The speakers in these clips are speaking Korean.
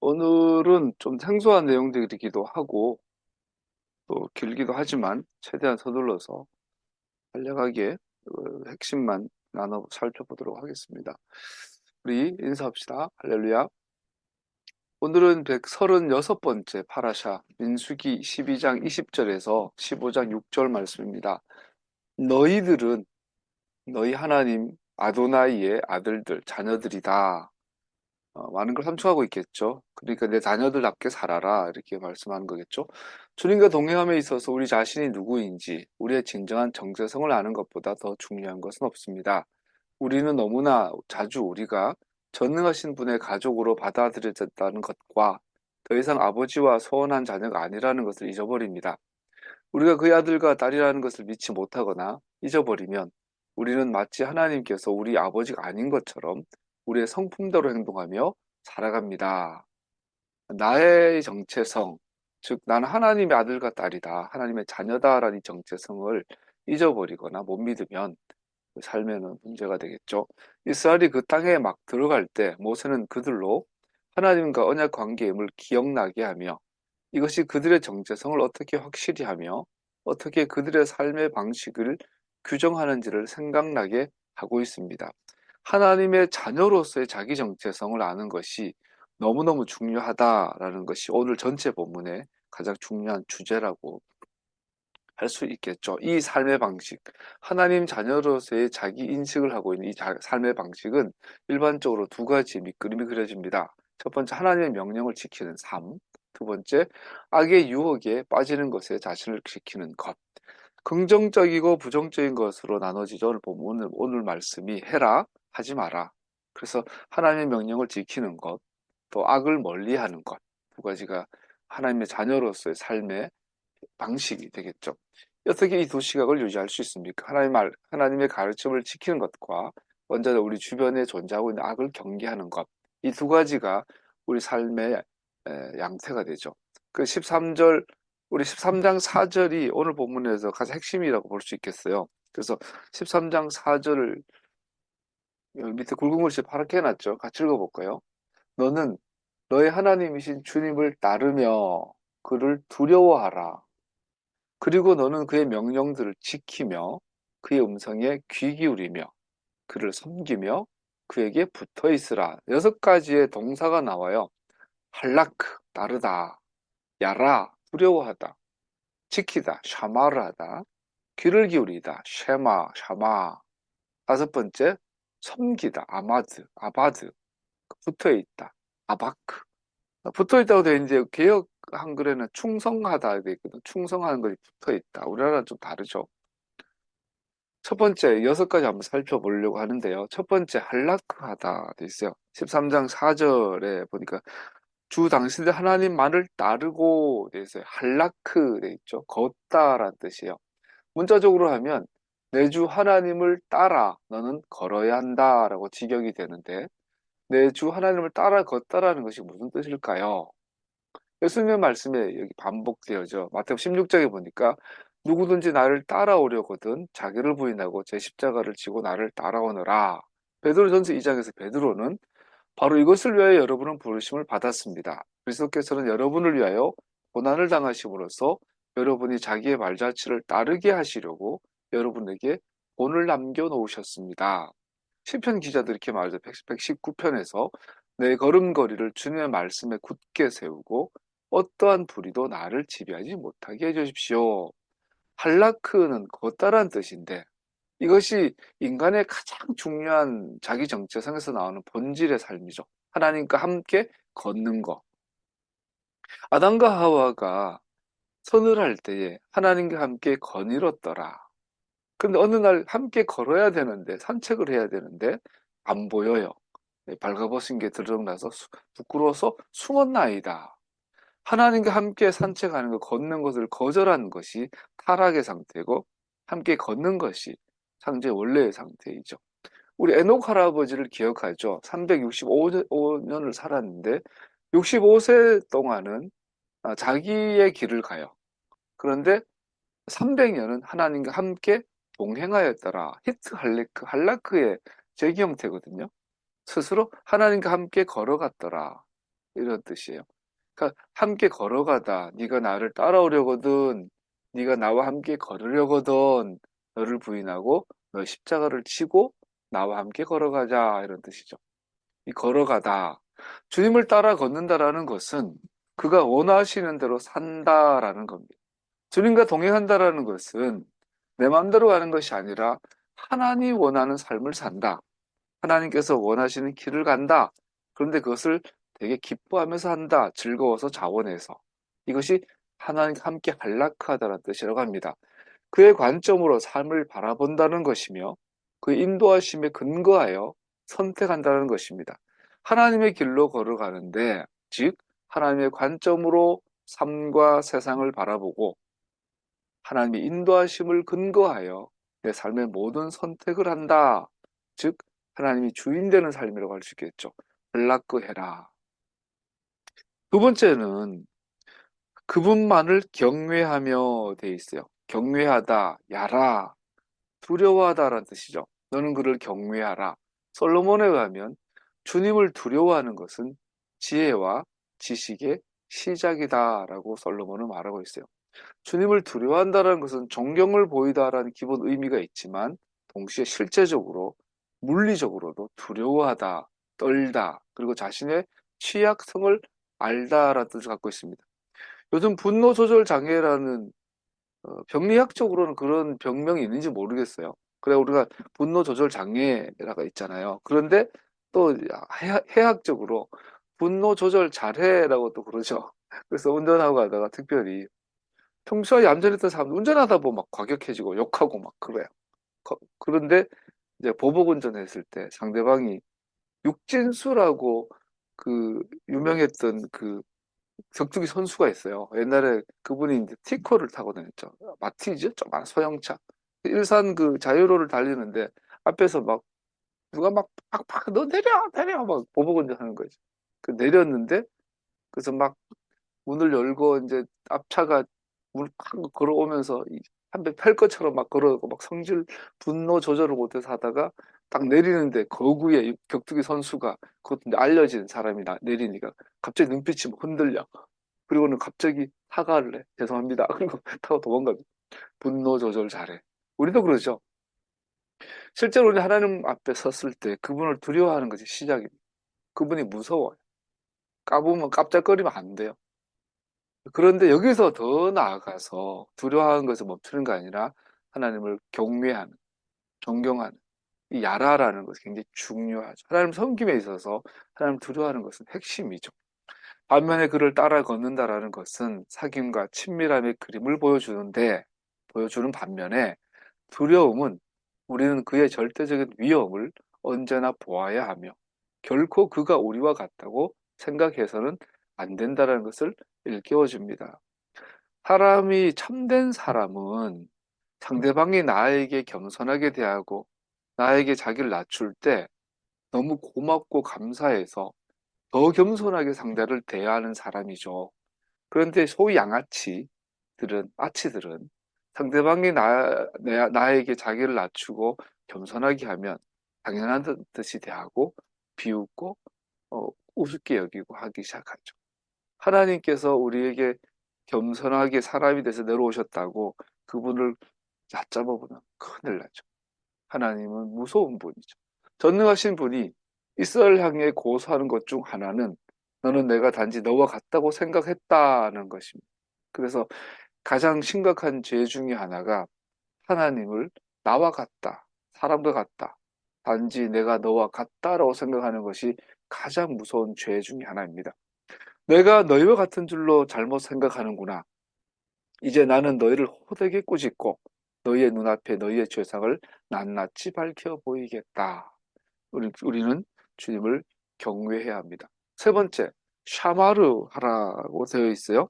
오늘은 좀 생소한 내용들이기도 하고 또 길기도 하지만 최대한 서둘러서 간략하게 핵심만 나눠 살펴보도록 하겠습니다. 우리 인사합시다. 할렐루야. 오늘은 136번째 파라샤 민수기 12장 20절에서 15장 6절 말씀입니다. 너희들은 너희 하나님 아도나이의 아들들, 자녀들이다. 많은 걸 함축하고 있겠죠. 그러니까 내 자녀들답게 살아라 이렇게 말씀하는 거겠죠. 주님과 동행함에 있어서 우리 자신이 누구인지 우리의 진정한 정체성을 아는 것보다 더 중요한 것은 없습니다. 우리는 너무나 자주 우리가 전능하신 분의 가족으로 받아들여졌다는 것과 더 이상 아버지와 소원한 자녀가 아니라는 것을 잊어버립니다. 우리가 그의 아들과 딸이라는 것을 믿지 못하거나 잊어버리면 우리는 마치 하나님께서 우리 아버지가 아닌 것처럼 우리의 성품대로 행동하며 살아갑니다. 나의 정체성, 즉 나는 하나님의 아들과 딸이다, 하나님의 자녀다라는 이 정체성을 잊어버리거나 못 믿으면 그 삶에는 문제가 되겠죠. 이스라엘이 그 땅에 막 들어갈 때 모세는 그들로 하나님과 언약 관계임을 기억나게 하며 이것이 그들의 정체성을 어떻게 확실히 하며 어떻게 그들의 삶의 방식을 규정하는지를 생각나게 하고 있습니다. 하나님의 자녀로서의 자기 정체성을 아는 것이 너무너무 중요하다라는 것이 오늘 전체 본문의 가장 중요한 주제라고 할 수 있겠죠. 이 삶의 방식, 하나님 자녀로서의 자기 인식을 하고 있는 이 삶의 방식은 일반적으로 두 가지 밑그림이 그려집니다. 첫 번째, 하나님의 명령을 지키는 삶. 두 번째, 악의 유혹에 빠지는 것에 자신을 지키는 것. 긍정적이고 부정적인 것으로 나눠지죠. 오늘 말씀이 해라, 하지 마라. 그래서 하나님의 명령을 지키는 것, 또 악을 멀리하는 것. 두 가지가 하나님의 자녀로서의 삶의 방식이 되겠죠. 어떻게 이 두 시각을 유지할 수 있습니까? 하나님의 가르침을 지키는 것과 먼저 우리 주변에 존재하고 있는 악을 경계하는 것. 이 두 가지가 우리 삶의 양태가 되죠. 그 13절, 우리 13장 4절이 오늘 본문에서 가장 핵심이라고 볼 수 있겠어요. 그래서 13장 4절을 밑에 굵은 글씨 파랗게 해놨죠. 같이 읽어볼까요? 너는 너의 하나님이신 주님을 따르며 그를 두려워하라. 그리고 너는 그의 명령들을 지키며 그의 음성에 귀 기울이며 그를 섬기며 그에게 붙어 있으라. 6가지의 동사가 나와요. 할라크, 따르다. 야라, 두려워하다. 지키다, 샤마를 하다. 귀를 기울이다, 쉐마, 샤마. 5번째, 섬기다, 아마드, 아바드. 붙어 있다, 아바크. 붙어 있다고 되어 있는데 개역 한글에는 충성하다 되어 있거든. 충성하는 것이 붙어 있다. 우리나라는 좀 다르죠. 첫 번째, 6가지 한번 살펴보려고 하는데요. 첫 번째, 할라크하다 돼 있어요. 13장 4절에 보니까 주 당신들 하나님만을 따르고 돼 있어요. 할라크 돼 있죠. 걷다라는 뜻이에요. 문자적으로 하면 내 주 하나님을 따라 너는 걸어야 한다라고 직역이 되는데 내 주 하나님을 따라 걷다라는 것이 무슨 뜻일까요? 예수님의 말씀에 여기 반복되어져. 마태복음 16장에 보니까 누구든지 나를 따라오려거든 자기를 부인하고 제 십자가를 지고 나를 따라오너라. 베드로전서 2장에서 베드로는 바로 이것을 위하여 여러분은 부르심을 받았습니다. 그리스도께서는 여러분을 위하여 고난을 당하심으로써 여러분이 자기의 말자취를 따르게 하시려고 여러분에게 본을 남겨놓으셨습니다. 시편 기자도 이렇게 말하죠. 119편에서 내 걸음걸이를 주님의 말씀에 굳게 세우고 어떠한 불의도 나를 지배하지 못하게 해주십시오. 할라크는 걷다란 뜻인데 이것이 인간의 가장 중요한 자기 정체성에서 나오는 본질의 삶이죠. 하나님과 함께 걷는 것. 아담과 하와가 선을 할 때에 하나님과 함께 거닐었더라. 근데 어느 날 함께 걸어야 되는데 산책을 해야 되는데 안 보여요. 발가벗은 게 들어나서 부끄러워서 숨었나이다. 하나님과 함께 산책하는 것, 걷는 것을 거절한 것이 타락의 상태고 함께 걷는 것이 상제의 원래의 상태이죠. 우리 에녹 할아버지를 기억하죠. 365년을 살았는데 65세 동안은 자기의 길을 가요. 그런데 300년은 하나님과 함께 동행하였더라. 히트 할레크, 할라크의 제기 형태거든요. 스스로 하나님과 함께 걸어갔더라. 이런 뜻이에요. 그러니까 함께 걸어가다. 네가 나를 따라오려거든. 네가 나와 함께 걸으려거든. 너를 부인하고 너 십자가를 치고 나와 함께 걸어가자. 이런 뜻이죠. 이 걸어가다. 주님을 따라 걷는다라는 것은 그가 원하시는 대로 산다라는 겁니다. 주님과 동행한다라는 것은 내 마음대로 가는 것이 아니라 하나님 원하는 삶을 산다. 하나님께서 원하시는 길을 간다. 그런데 그것을 되게 기뻐하면서 한다. 즐거워서 자원해서. 이것이 하나님과 함께 한락하다는 뜻이라고 합니다. 그의 관점으로 삶을 바라본다는 것이며 그의 인도하심에 근거하여 선택한다는 것입니다. 하나님의 길로 걸어가는데, 즉 하나님의 관점으로 삶과 세상을 바라보고 하나님의 인도하심을 근거하여 내 삶의 모든 선택을 한다. 즉 하나님이 주인 되는 삶이라고 할 수 있겠죠. 연락그 해라. 두 번째는 그분만을 경외하며 돼 있어요. 경외하다, 야라, 두려워하다라는 뜻이죠. 너는 그를 경외하라. 솔로몬에 의하면 주님을 두려워하는 것은 지혜와 지식의 시작이다라고 솔로몬은 말하고 있어요. 주님을 두려워한다는 것은 존경을 보이다라는 기본 의미가 있지만 동시에 실제적으로 물리적으로도 두려워하다, 떨다, 그리고 자신의 취약성을 알다라는 뜻을 갖고 있습니다. 요즘 분노 조절 장애라는 병리학적으로는 그런 병명이 있는지 모르겠어요. 그래 우리가 분노 조절 장애라가 있잖아요. 그런데 또 해학적으로 분노 조절 잘해라고 또 그러죠. 그래서 운전하고 가다가 특별히 평소에 얌전했던 사람들 운전하다 보면 막 과격해지고 욕하고 막 그래요. 그런데 이제 보복 운전했을 때 상대방이 육진수라고 그 유명했던 그 격투기 선수가 있어요. 옛날에 그분이 이제 티코를 타고 다녔죠. 마티즈? 조그만 소형차. 일산 그 자유로를 달리는데 앞에서 막 누가 막 팍팍 너 내려 막 보복 운전하는 거죠. 그 내렸는데 그래서 막 문을 열고 이제 앞차가 문을 팍 걸어오면서 한대 팰 것처럼 막 걸어오고 막 성질 분노 조절을 못해서 하다가 딱 내리는데 거구에 격투기 선수가 그것도 이제 알려진 사람이 내리니까 갑자기 눈빛이 막 흔들려. 그리고는 갑자기 사과를 해. 죄송합니다. 그리고 타고 도망갑니다. 분노 조절 잘해. 우리도 그러죠. 실제로 우리 하나님 앞에 섰을 때 그분을 두려워하는 것이 시작입니다. 그분이 무서워요. 까부면 깜짝거리면 안 돼요. 그런데 여기서 더 나아가서 두려워하는 것을 멈추는 게 아니라 하나님을 경외하는, 존경하는, 이 야라라는 것이 굉장히 중요하죠. 하나님 섬김에 있어서 하나님 두려워하는 것은 핵심이죠. 반면에 그를 따라 걷는다라는 것은 사귐과 친밀함의 그림을 보여주는 반면에 두려움은 우리는 그의 절대적인 위험을 언제나 보아야 하며 결코 그가 우리와 같다고 생각해서는 안 된다는 것을 일깨워줍니다. 사람이 참된 사람은 상대방이 나에게 겸손하게 대하고 나에게 자기를 낮출 때 너무 고맙고 감사해서 더 겸손하게 상대를 대하는 사람이죠. 그런데 소위 아치들은 상대방이 나에게 자기를 낮추고 겸손하게 하면 당연한 듯이 대하고 비웃고 우습게 여기고 하기 시작하죠. 하나님께서 우리에게 겸손하게 사람이 돼서 내려오셨다고 그분을 얕잡아 보면 큰일 나죠. 하나님은 무서운 분이죠. 전능하신 분이 이스라엘 향해 고소하는 것 중 하나는 너는 내가 단지 너와 같다고 생각했다는 것입니다. 그래서 가장 심각한 죄 중에 하나가 하나님을 나와 같다, 사람과 같다, 단지 내가 너와 같다라고 생각하는 것이 가장 무서운 죄 중에 하나입니다. 내가 너희와 같은 줄로 잘못 생각하는구나. 이제 나는 너희를 호되게 꾸짖고 너희의 눈앞에 너희의 죄상을 낱낱이 밝혀 보이겠다. 우리는 주님을 경외해야 합니다. 세 번째, 샤마르 하라고 되어 있어요.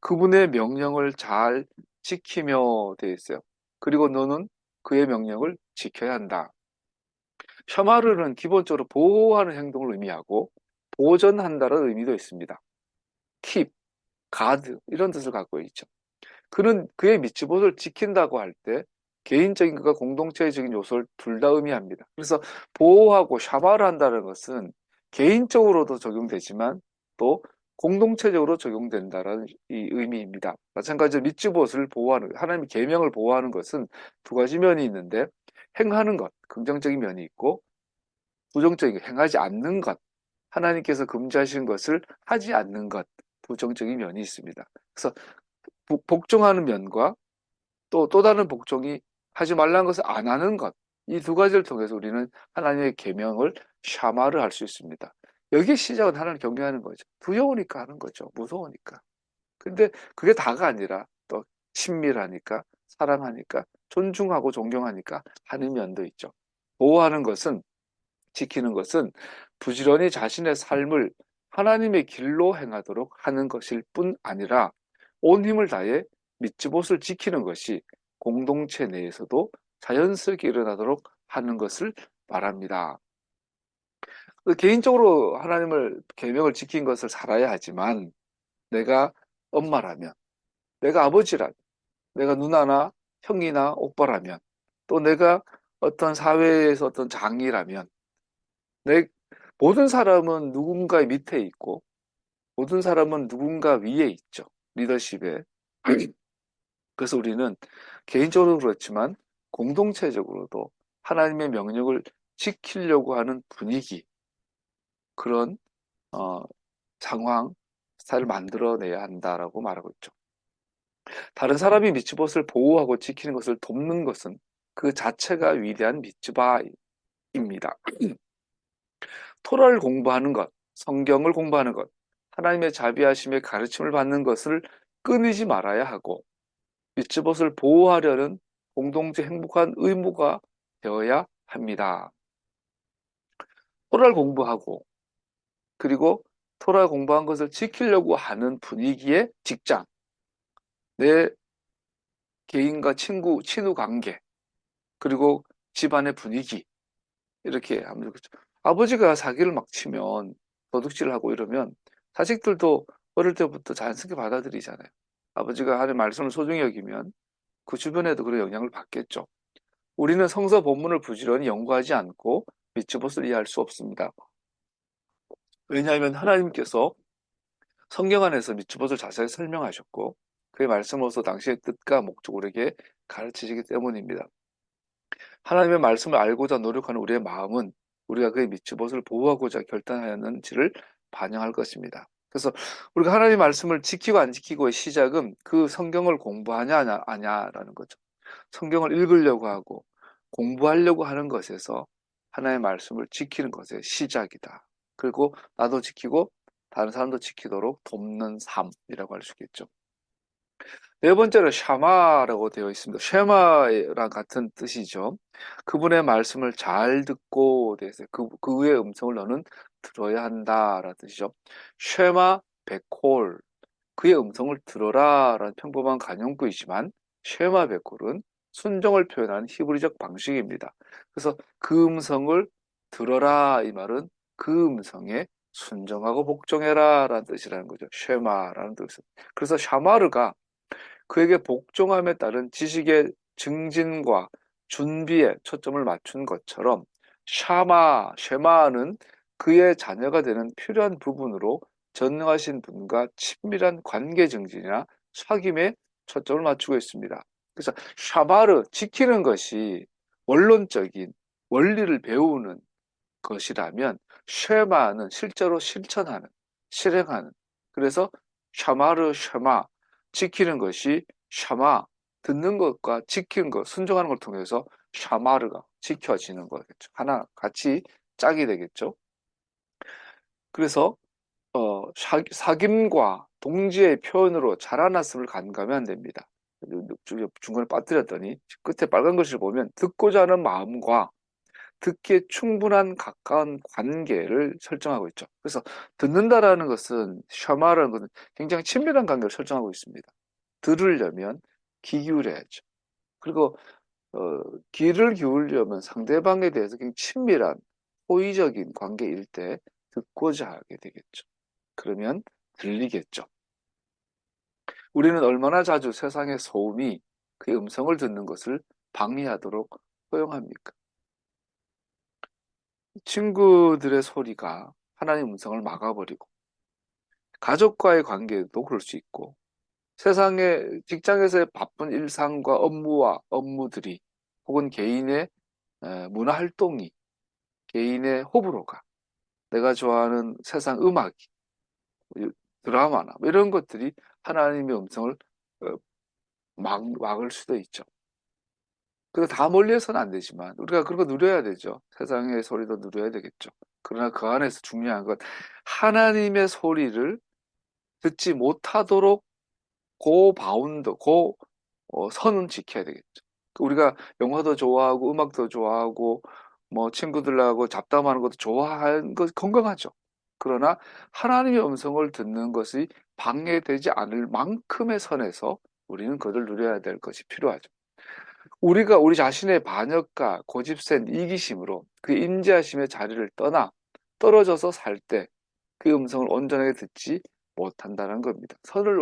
그분의 명령을 잘 지키며 되어 있어요. 그리고 너는 그의 명령을 지켜야 한다. 샤마르는 기본적으로 보호하는 행동을 의미하고 보전한다는 의미도 있습니다. keep, guard 이런 뜻을 갖고 있죠. 그는 그의 미츠봇을 지킨다고 할 때 개인적인 것과 공동체적인 요소를 둘 다 의미합니다. 그래서 보호하고 샤마를 한다는 것은 개인적으로도 적용되지만 것도 공동체적으로 적용된다라는 이 의미입니다. 마찬가지로 미츠봇을 보호하는, 하나님의 계명을 보호하는 것은 두 가지 면이 있는데, 행하는 것, 긍정적인 면이 있고, 부정적인, 행하지 않는 것, 하나님께서 금지하신 것을 하지 않는 것, 부정적인 면이 있습니다. 그래서 복종하는 면과 또 다른 복종이 하지 말라는 것을 안 하는 것, 이 두 가지를 통해서 우리는 하나님의 계명을 샤마를 할 수 있습니다. 여기에 시작은 하나님을 경외하는 거죠. 두려우니까 하는 거죠. 무서우니까. 근데 그게 다가 아니라 또 친밀하니까, 사랑하니까, 존중하고 존경하니까 하는 면도 있죠. 보호하는 것은, 지키는 것은 부지런히 자신의 삶을 하나님의 길로 행하도록 하는 것일 뿐 아니라 온 힘을 다해 미츠봇을 지키는 것이 공동체 내에서도 자연스럽게 일어나도록 하는 것을 말합니다. 개인적으로 하나님을 계명을 지킨 것을 살아야 하지만, 내가 엄마라면, 내가 아버지라면, 내가 누나나 형이나 오빠라면, 또 내가 어떤 사회에서 어떤 장이라면, 내 모든 사람은 누군가의 밑에 있고 모든 사람은 누군가 위에 있죠. 리더십에. 그래서 우리는 개인적으로 그렇지만 공동체적으로도 하나님의 명령을 지키려고 하는 분위기, 그런 어, 상황, 스타일을 만들어내야 한다라고 말하고 있죠. 다른 사람이 미츠봇을 보호하고 지키는 것을 돕는 것은 그 자체가 위대한 미츠바입니다. 토라를 공부하는 것, 성경을 공부하는 것, 하나님의 자비하심의 가르침을 받는 것을 끊이지 말아야 하고, 미츠봇을 보호하려는 공동체 행복한 의무가 되어야 합니다. 토라를 공부하고, 그리고 토라 공부한 것을 지키려고 하는 분위기의 직장, 내 개인과 친구 관계, 그리고 집안의 분위기, 이렇게 하면 좋겠죠. 아버지가 사기를 막 치면, 도둑질을 하고 이러면 자식들도 어릴 때부터 자연스럽게 받아들이잖아요. 아버지가 하는 말씀을 소중히 여기면 그 주변에도 그런 영향을 받겠죠. 우리는 성서 본문을 부지런히 연구하지 않고 미츠봇을 이해할 수 없습니다. 왜냐하면 하나님께서 성경 안에서 미츠봇을 자세히 설명하셨고, 그의 말씀으로서 당시의 뜻과 목적을 우리에게 가르치시기 때문입니다. 하나님의 말씀을 알고자 노력하는 우리의 마음은 우리가 그의 미츠봇을 보호하고자 결단하였는지를 반영할 것입니다. 그래서 우리가 하나님의 말씀을 지키고 안 지키고의 시작은 그 성경을 공부하냐 아냐라는 거죠. 성경을 읽으려고 하고 공부하려고 하는 것에서 하나님의 말씀을 지키는 것의 시작이다. 그리고 나도 지키고 다른 사람도 지키도록 돕는 삶이라고 할 수 있겠죠. 네 번째로 샤마라고 되어 있습니다. 쉐마랑 같은 뜻이죠. 그분의 말씀을 잘 듣고 돼서 그의 음성을 너는 들어야 한다라는 뜻이죠. 쉐마 베콜, 그의 음성을 들어라라는 평범한 간용구이지만 쉐마 베콜은 순종을 표현하는 히브리적 방식입니다. 그래서 그 음성을 들어라, 이 말은 그 음성에 순종하고 복종해라라는 뜻이라는 거죠. 쉐마라는 뜻은. 그래서 샤마르가 그에게 복종함에 따른 지식의 증진과 준비에 초점을 맞춘 것처럼 쉐마는 그의 자녀가 되는 필요한 부분으로 전능하신 분과 친밀한 관계 증진이나 사귐에 초점을 맞추고 있습니다. 그래서 샤마르, 지키는 것이 원론적인 원리를 배우는 것이라면 쉐마는 실제로 실천하는, 실행하는. 그래서 쉐마, 지키는 것이 샤마, 듣는 것과 지키는 것, 순종하는 걸 통해서 샤마르가 지켜지는 거겠죠. 하나 같이 짝이 되겠죠. 그래서 사귐과 동지의 표현으로 자라났음을 간과하면 안 됩니다. 중간에 빠뜨렸더니 끝에 빨간 글씨를 보면 듣고자 하는 마음과 듣기에 충분한 가까운 관계를 설정하고 있죠. 그래서 듣는다라는 것은 샤마라는 것은 굉장히 친밀한 관계를 설정하고 있습니다. 들으려면 귀 기울여야죠. 그리고 귀를 기울려면 상대방에 대해서 굉장히 친밀한 호의적인 관계일 때 듣고자 하게 되겠죠. 그러면 들리겠죠. 우리는 얼마나 자주 세상의 소음이 그의 음성을 듣는 것을 방해하도록 허용합니까? 친구들의 소리가 하나님 음성을 막아버리고, 가족과의 관계도 그럴 수 있고, 세상의 직장에서의 바쁜 일상과 업무와 업무들이 혹은 개인의 문화 활동이 개인의 호불호가 내가 좋아하는 세상 음악이 드라마나 뭐 이런 것들이 하나님의 음성을 어, 막을 수도 있죠. 그거 다 멀리해서는 안 되지만 우리가 그런 거 누려야 되죠. 세상의 소리도 누려야 되겠죠. 그러나 그 안에서 중요한 건 하나님의 소리를 듣지 못하도록 그 바운드, 그 선은 지켜야 되겠죠. 우리가 영화도 좋아하고 음악도 좋아하고 뭐 친구들하고 잡담하는 것도 좋아하는 것 건강하죠. 그러나 하나님의 음성을 듣는 것이 방해되지 않을 만큼의 선에서 우리는 그것을 누려야 될 것이 필요하죠. 우리가 우리 자신의 반역과 고집센 이기심으로 그 인자하심의 자리를 떠나 떨어져서 살 때 그 음성을 온전하게 듣지 못한다는 겁니다. 선을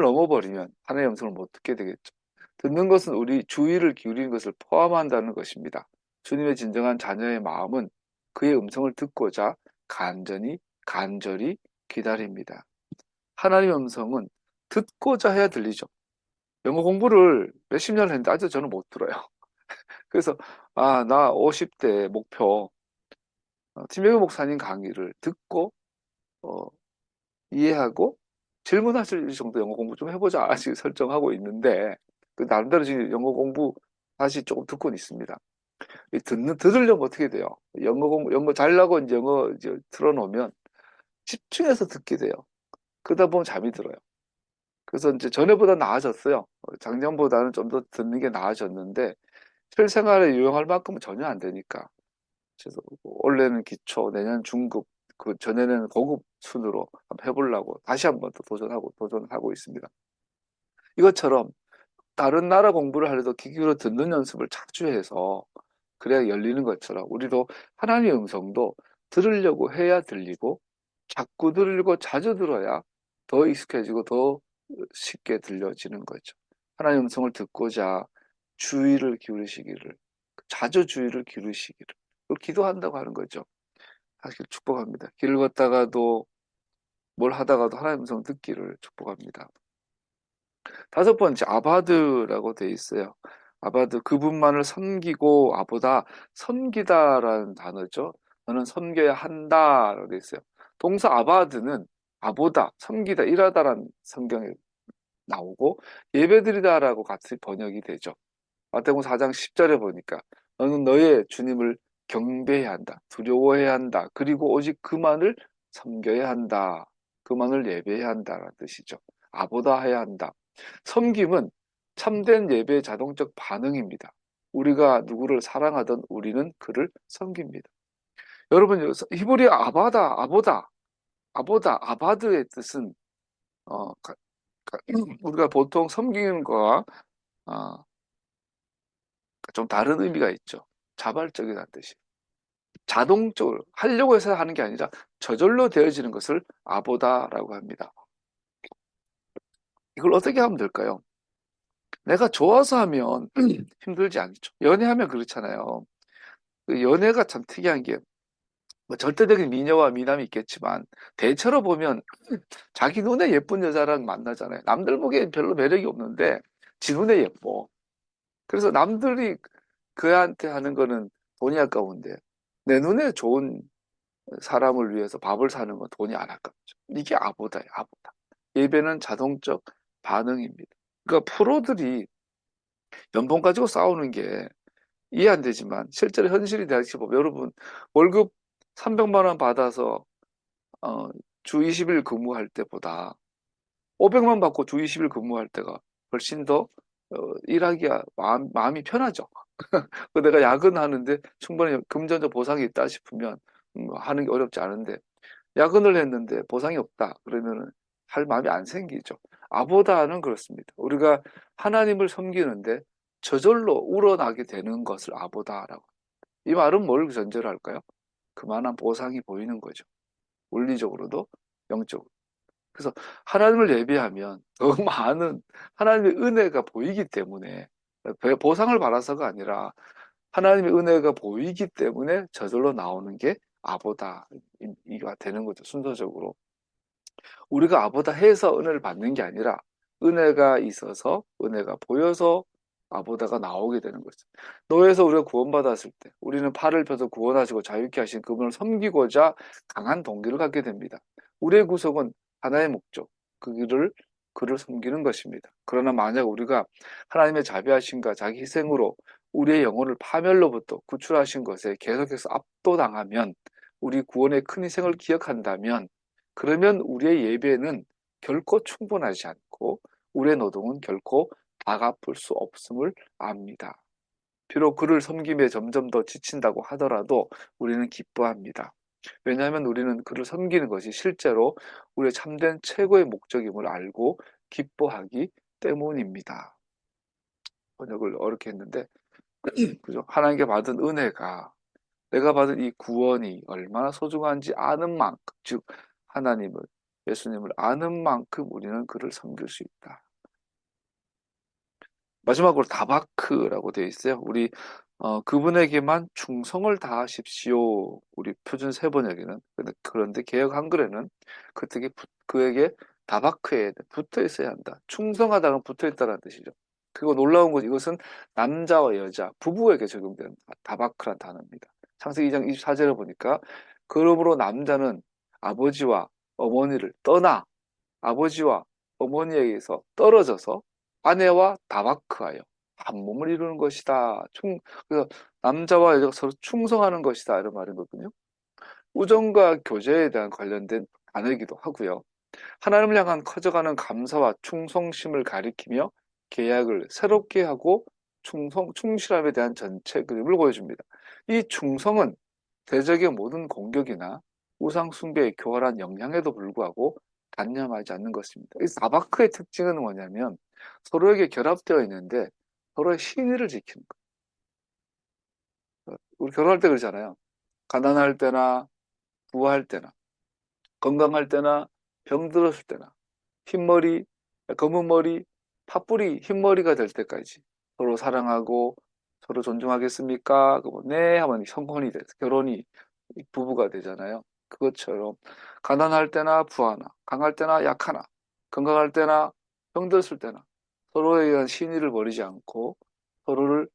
넘어버리면 하나님의 음성을 못 듣게 되겠죠. 듣는 것은 우리 주의를 기울이는 것을 포함한다는 것입니다. 주님의 진정한 자녀의 마음은 그의 음성을 듣고자 간절히 기다립니다. 하나님의 음성은 듣고자 해야 들리죠. 영어 공부를 몇십 년을 했는데 아직도 저는 못 들어요. 그래서 나 50대 목표 팀메이 목사님 강의를 듣고 어, 이해하고 질문하실 정도 영어 공부 좀 해보자 아직 설정하고 있는데 그 나름대로 지금 영어 공부 다시 조금 듣고는 있습니다. 들으려면 어떻게 돼요? 영어 잘나고 이제 영어 이제 틀어놓으면 집중해서 듣게 돼요. 그러다 보면 잠이 들어요. 그래서 이제 전에보다 나아졌어요. 작년보다는 좀 더 듣는 게 나아졌는데 실생활에 유용할 만큼은 전혀 안 되니까. 그래서 올해는 기초, 내년 중급, 그 전에는 고급 순으로 한번 해보려고 다시 한번 또 도전하고 있습니다. 이것처럼 다른 나라 공부를 하려도 귀 기울여 듣는 연습을 자주 해서 그래야 열리는 것처럼 우리도 하나님의 음성도 들으려고 해야 들리고 자꾸 들리고 자주 들어야 더 익숙해지고 더 쉽게 들려지는 거죠. 하나님의 음성을 듣고자 주의를 기울이시기를, 자주 주의를 기울이시기를 기도한다고 하는 거죠. 사실 축복합니다. 길을 걷다가도 뭘 하다가도 하나님의 음성 듣기를 축복합니다. 다섯 번째, 아바드라고 돼 있어요. 아바드, 그분만을 섬기고, 섬기다라는 단어죠. 너는 섬겨야 한다라고 돼 있어요. 동사 아바드는 섬기다, 일하다라는 성경에 나오고, 예배드리다라고 같이 번역이 되죠. 마태복음 4장 10절에 보니까, 너는 너의 주님을 경배해야 한다, 두려워해야 한다, 그리고 오직 그만을 섬겨야 한다, 그만을 예배해야 한다라는 뜻이죠. 아보다 해야 한다. 섬김은 참된 예배의 자동적 반응입니다. 우리가 누구를 사랑하던 우리는 그를 섬깁니다. 여러분, 히브리 아바드의 뜻은 어, 우리가 보통 섬기는 거와 어, 좀 다른 의미가 있죠. 자발적이라는 뜻이. 자동적으로 하려고 해서 하는 게 아니라 저절로 되어지는 것을 아보다라고 합니다. 이걸 어떻게 하면 될까요? 내가 좋아서 하면 힘들지 않죠. 연애하면 그렇잖아요. 그 연애가 참 특이한 게, 뭐 절대적인 미녀와 미남이 있겠지만, 대체로 보면 자기 눈에 예쁜 여자랑 만나잖아요. 남들 보기엔 별로 매력이 없는데, 지 눈에 예뻐. 그래서 남들이 그한테 하는 거는 돈이 아까운데, 내 눈에 좋은 사람을 위해서 밥을 사는 건 돈이 안 아깝죠. 이게 아보다예요, 아보다. 예배는 자동적 반응입니다. 그러니까 프로들이 연봉 가지고 싸우는 게 이해 안 되지만 실제로 현실이 대하시고 여러분 월급 300만 원 받아서 어, 주 20일 근무할 때보다 500만 받고 주 20일 근무할 때가 훨씬 더 일하기가 마음이 편하죠. 내가 야근하는데 충분히 금전적 보상이 있다 싶으면 하는 게 어렵지 않은데 야근을 했는데 보상이 없다 그러면 할 마음이 안 생기죠. 아보다는 그렇습니다. 우리가 하나님을 섬기는데 저절로 우러나게 되는 것을 아보다라고. 이 말은 뭘 전제로 할까요? 그만한 보상이 보이는 거죠. 물리적으로도 영적으로. 그래서 하나님을 예배하면 더 많은 하나님의 은혜가 보이기 때문에 보상을 받아서가 아니라 하나님의 은혜가 보이기 때문에 저절로 나오는 게 아보다 이가 되는 거죠. 순서적으로. 우리가 아보다 해서 은혜를 받는 게 아니라 은혜가 있어서 은혜가 보여서 아보다가 나오게 되는 거죠. 노예에서 우리가 구원받았을 때 우리는 팔을 펴서 구원하시고 자유케 하신 그분을 섬기고자 강한 동기를 갖게 됩니다. 우리의 구속은 하나의 목적, 그를 섬기는 것입니다. 그러나 만약 우리가 하나님의 자비하심과 자기 희생으로 우리의 영혼을 파멸로부터 구출하신 것에 계속해서 압도당하면, 우리 구원의 큰 희생을 기억한다면, 그러면 우리의 예배는 결코 충분하지 않고 우리의 노동은 결코 다 갚을 수 없음을 압니다. 비록 그를 섬김에 점점 더 지친다고 하더라도 우리는 기뻐합니다. 왜냐하면 우리는 그를 섬기는 것이 실제로 우리의 참된 최고의 목적임을 알고 기뻐하기 때문입니다. 번역을 어렵게 했는데, 그죠? 하나님께 받은 은혜가, 내가 받은 이 구원이 얼마나 소중한지 아는 만큼, 즉 하나님을, 예수님을 아는 만큼 우리는 그를 섬길 수 있다. 마지막으로 다바크라고 되어 있어요. 우리 그분에게만 충성을 다하십시오. 우리 표준 세번역에는. 그런데 개역 한글에는 그에게 다바크에 붙어 있어야 한다. 충성하다는 붙어 있다는 뜻이죠. 그리고 놀라운 건 이것은 남자와 여자, 부부에게 적용되는 다바크란 단어입니다. 창세기 2장 24절에 보니까, 그러므로 남자는 아버지와 어머니를 떠나 아버지와 어머니에게서 떨어져서 아내와 다바크하여 한 몸을 이루는 것이다. 그래서 남자와 여자가 서로 충성하는 것이다, 이런 말이거든요. 우정과 교제에 대한 관련된 단어이기도 하고요. 하나님을 향한 커져가는 감사와 충성심을 가리키며 계약을 새롭게 하고 충실함에 대한 전체 그림을 보여줍니다. 이 충성은 대적의 모든 공격이나 우상 숭배의 교활한 영향에도 불구하고 단념하지 않는 것입니다. 이 다바크의 특징은 뭐냐면, 서로에게 결합되어 있는데 서로의 신의를 지키는 거예요. 우리 결혼할 때 그러잖아요. 가난할 때나 부할 때나, 건강할 때나 병들었을 때나, 흰머리, 검은 머리, 팥불이 흰머리가 될 때까지 서로 사랑하고 서로 존중하겠습니까? 네 하면 성혼이 돼서 결혼이, 부부가 되잖아요. 그것처럼 가난할 때나 부하나, 강할 때나 약하나, 건강할 때나 병들었을 때나 서로에 대한 신의를 버리지 않고 서로를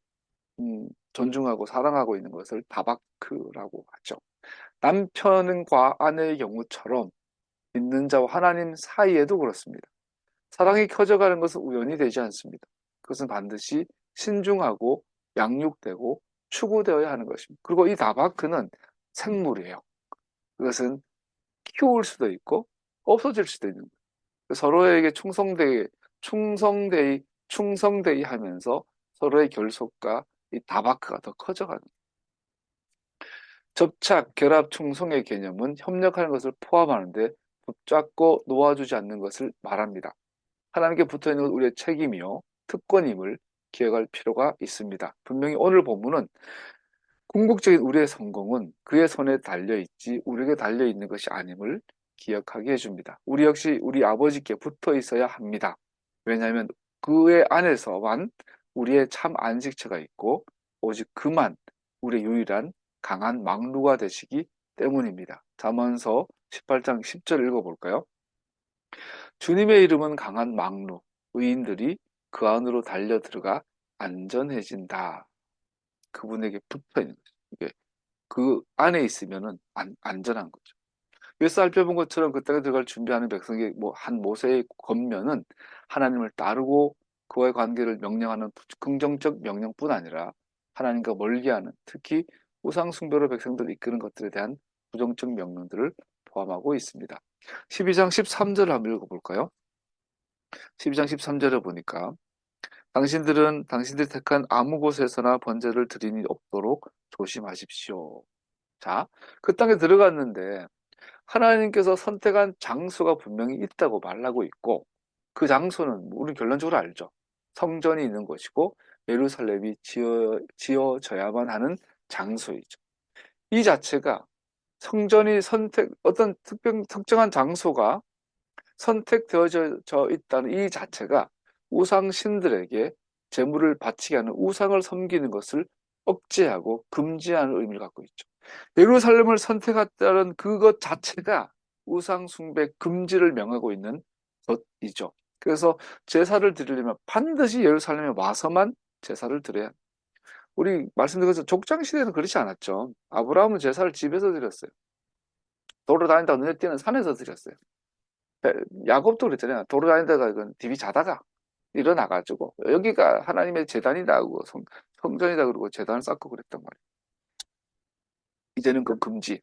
존중하고 사랑하고 있는 것을 다바크라고 하죠. 남편과 아내의 경우처럼 믿는 자와 하나님 사이에도 그렇습니다. 사랑이 켜져가는 것은 우연이 되지 않습니다. 그것은 반드시 신중하고 양육되고 추구되어야 하는 것입니다. 그리고 이 다바크는 생물이에요. 그것은 키울 수도 있고 없어질 수도 있는 거예요. 서로에게 충성되이 하면서 서로의 결속과 이 다바크가 더 커져가는 거예요. 접착, 결합, 충성의 개념은 협력하는 것을 포함하는데 붙잡고 놓아주지 않는 것을 말합니다. 하나님께 붙어있는 건 우리의 책임이요 특권임을 기억할 필요가 있습니다. 분명히 오늘 본문은 궁극적인 우리의 성공은 그의 손에 달려있지 우리에게 달려있는 것이 아님을 기억하게 해줍니다. 우리 역시 우리 아버지께 붙어 있어야 합니다. 왜냐하면 그의 안에서만 우리의 참 안식처가 있고 오직 그만 우리의 유일한 강한 망루가 되시기 때문입니다. 잠언서 18장 10절 읽어볼까요? 주님의 이름은 강한 망루, 의인들이 그 안으로 달려 들어가 안전해진다. 그분에게 붙어 있는 거죠. 이게 그 안에 있으면은 안전한 거죠. 위에서 살펴본 것처럼 그 땅에 들어갈 준비하는 백성의 한 모세의 겉면은 하나님을 따르고 그와의 관계를 명령하는 긍정적 명령뿐 아니라 하나님과 멀게하는, 특히 우상 숭배로 백성들을 이끄는 것들에 대한 부정적 명령들을 포함하고 있습니다. 12장 13절을 한번 읽어볼까요? 12장 13절에 보니까, 당신들이 택한 아무 곳에서나 번제를 드리니 없도록 조심하십시오. 자, 그 땅에 들어갔는데 하나님께서 선택한 장소가 분명히 있다고 말하고 있고, 그 장소는 우리 결론적으로 알죠. 성전이 있는 곳이고 예루살렘이 지어져야만 하는 장소이죠. 이 자체가 성전이 어떤 특정한 장소가 선택되어져 있다는 이 자체가 우상 신들에게 제물을 바치게 하는 우상을 섬기는 것을 억제하고 금지하는 의미를 갖고 있죠. 예루살렘을 선택했다는 그것 자체가 우상 숭배 금지를 명하고 있는 것이죠. 그래서 제사를 드리려면 반드시 예루살렘에 와서만 제사를 드려야 합니다. 우리 말씀드린 것처럼 족장 시대는 그렇지 않았죠. 아브라함은 제사를 집에서 드렸어요. 돌아다니다가 눈에 띄는 산에서 드렸어요. 야곱도 그랬잖아요. 돌아다니다가 이건 디비 자다가 일어나가지고 여기가 하나님의 제단이다 하고 성전이다 그러고 제단을 쌓고 그랬단 말이에요. 이제는 그 금지.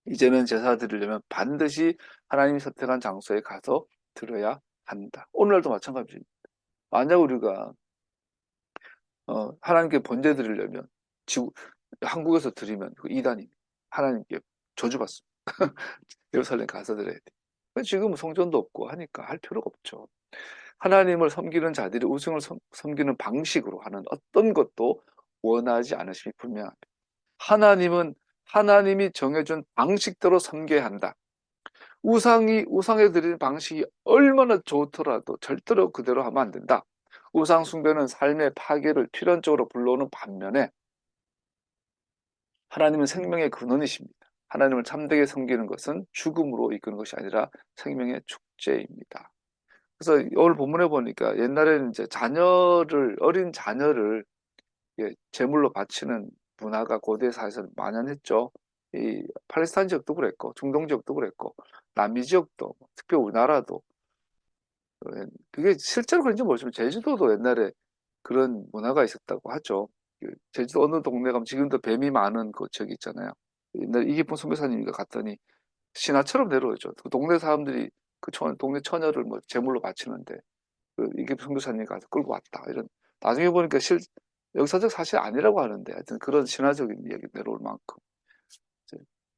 이제는 제사 드리려면 반드시 하나님이 선택한 장소에 가서 드려야 한다. 오늘날도 마찬가지입니다. 만약 우리가 하나님께 번제 드리려면 한국에서 드리면 그 이단이 하나님께 저주받습니다. 예루살렘 가서 드려야 돼. 지금은 성전도 없고 하니까 할 필요가 없죠. 하나님을 섬기는 자들이 우승을 섬기는 방식으로 하는 어떤 것도 원하지 않으심이 분명합니다. 하나님은 하나님이 정해준 방식대로 섬겨야 한다. 우상에 드리는 방식이 얼마나 좋더라도 절대로 그대로 하면 안 된다. 우상 숭배는 삶의 파괴를 필연적으로 불러오는 반면에 하나님은 생명의 근원이십니다. 하나님을 참되게 섬기는 것은 죽음으로 이끄는 것이 아니라 생명의 축제입니다. 그래서 오늘 본문에 보니까 옛날에는 이제 어린 자녀를 제물로 바치는 문화가 고대 사회에서 만연했죠. 이 팔레스타인 지역도 그랬고, 중동 지역도 그랬고, 남미 지역도, 특히 우리나라도 그게 실제로 그런지 모르지만 제주도도 옛날에 그런 문화가 있었다고 하죠. 제주도 어느 동네 가면 지금도 뱀이 많은 그 지역이 있잖아요. 옛날 이기풍 선교사님이 갔더니 신화처럼 내려오죠. 그 동네 사람들이 동네 처녀를 뭐 제물로 바치는데 그 이기풍 선교사님이 가서 끌고 왔다. 이런 나중에 보니까 역사적 사실 아니라고 하는데 하여튼 그런 신화적인 이야기 내려올 만큼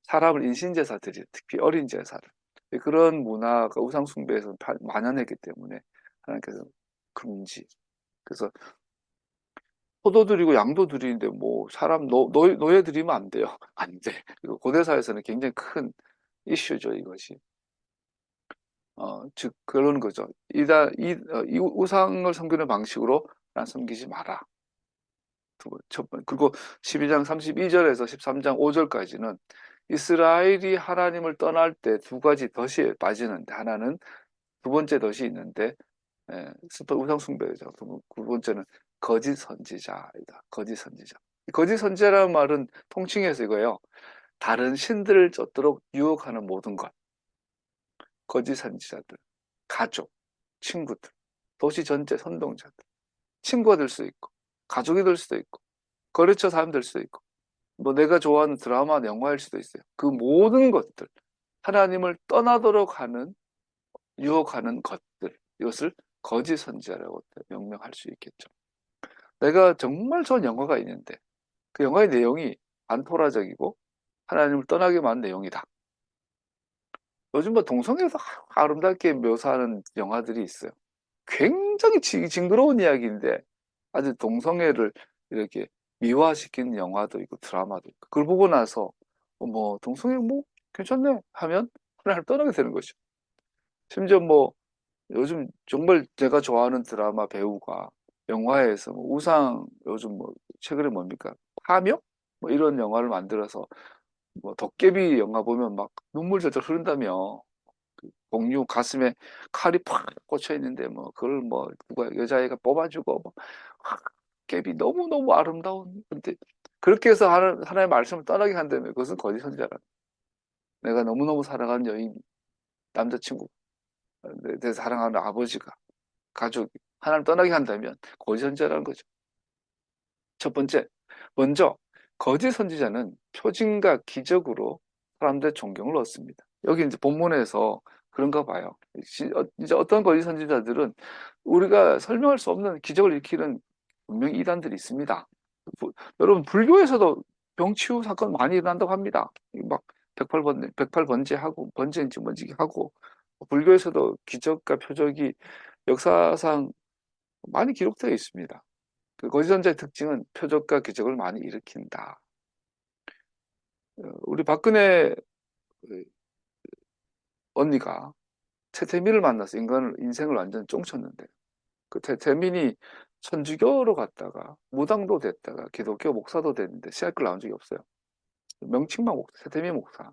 사람을 인신제사 드리 특히 어린 제사를 그런 문화가 우상 숭배에서 만연했기 때문에 하나님께서 금지. 그래서 소도 드리고 양도 드리는데 뭐 사람 노예 드리면 안 돼요. 안 돼. 그리고 고대 사회에서는 굉장히 큰 이슈죠, 이것이. 즉 그런 거죠. 이 우상을 섬기는 방식으로 난 섬기지 마라. 첫 번째. 그리고 12장 32절에서 13장 5절까지는 이스라엘이 하나님을 떠날 때 두 가지 덫이 빠지는데 하나는 두 번째 덫이 있는데 우상 숭배죠. 두 번째는 거짓 선지자이다. 거짓 선지자. 거짓 선지자라는 말은 통칭해서 이거예요. 다른 신들을 쫓도록 유혹하는 모든 것. 거짓 선지자들, 가족, 친구들, 도시 전체 선동자들, 친구가 될 수도 있고, 가족이 될 수도 있고, 거래처 사람 될 수도 있고, 뭐 내가 좋아하는 드라마, 영화일 수도 있어요. 그 모든 것들, 하나님을 떠나도록 하는, 유혹하는 것들, 이것을 거짓 선지자라고 명명할 수 있겠죠. 내가 정말 좋은 영화가 있는데, 그 영화의 내용이 반토라적이고, 하나님을 떠나게 만든 내용이다. 요즘 뭐 동성애에서 아름답게 묘사하는 영화들이 있어요. 굉장히 징그러운 이야기인데, 아주 동성애를 이렇게 미화시킨 영화도 있고 드라마도 있고 그걸 보고 나서 뭐 동성애 뭐 괜찮네 하면 하나를 떠나게 되는 거죠. 심지어 뭐 요즘 정말 제가 좋아하는 드라마 배우가 영화에서 뭐 요즘 뭐 최근에 뭡니까 파묘 뭐 이런 영화를 만들어서 뭐 도깨비 영화 보면 막 눈물 절절 흐른다며 공유 가슴에 칼이 팍 꽂혀 있는데 뭐 그걸 뭐 누가 여자애가 뽑아주고 뭐 도깨비 너무너무 아름다운 근데 그렇게 해서 하나님의 말씀을 떠나게 한다면 그것은 거짓 선지자라. 내가 너무너무 사랑하는 여인 남자친구 내 사랑하는 아버지가 가족이 하나님 떠나게 한다면 거짓 선지자라는 거죠. 첫 번째 먼저 거짓 선지자는 표징과 기적으로 사람들의 존경을 얻습니다. 여기 이제 본문에서 그런가 봐요. 이제 어떤 거짓 선지자들은 우리가 설명할 수 없는 기적을 일으키는 분명히 이단들이 있습니다. 여러분 불교에서도 병치유 사건 많이 일어난다고 합니다. 막 108번제하고 번제인지 뭔지 하고 불교에서도 기적과 표적이 역사상 많이 기록되어 있습니다. 그 거짓 선지자의 특징은 표적과 기적을 많이 일으킨다. 우리 박근혜 언니가 최태민을 만나서 인생을 완전 쫑쳤는데 그 태민이 천주교로 갔다가 무당도 됐다가 기독교 목사도 됐는데 신학교 나온 적이 없어요. 명칭만 목사, 최태민 목사.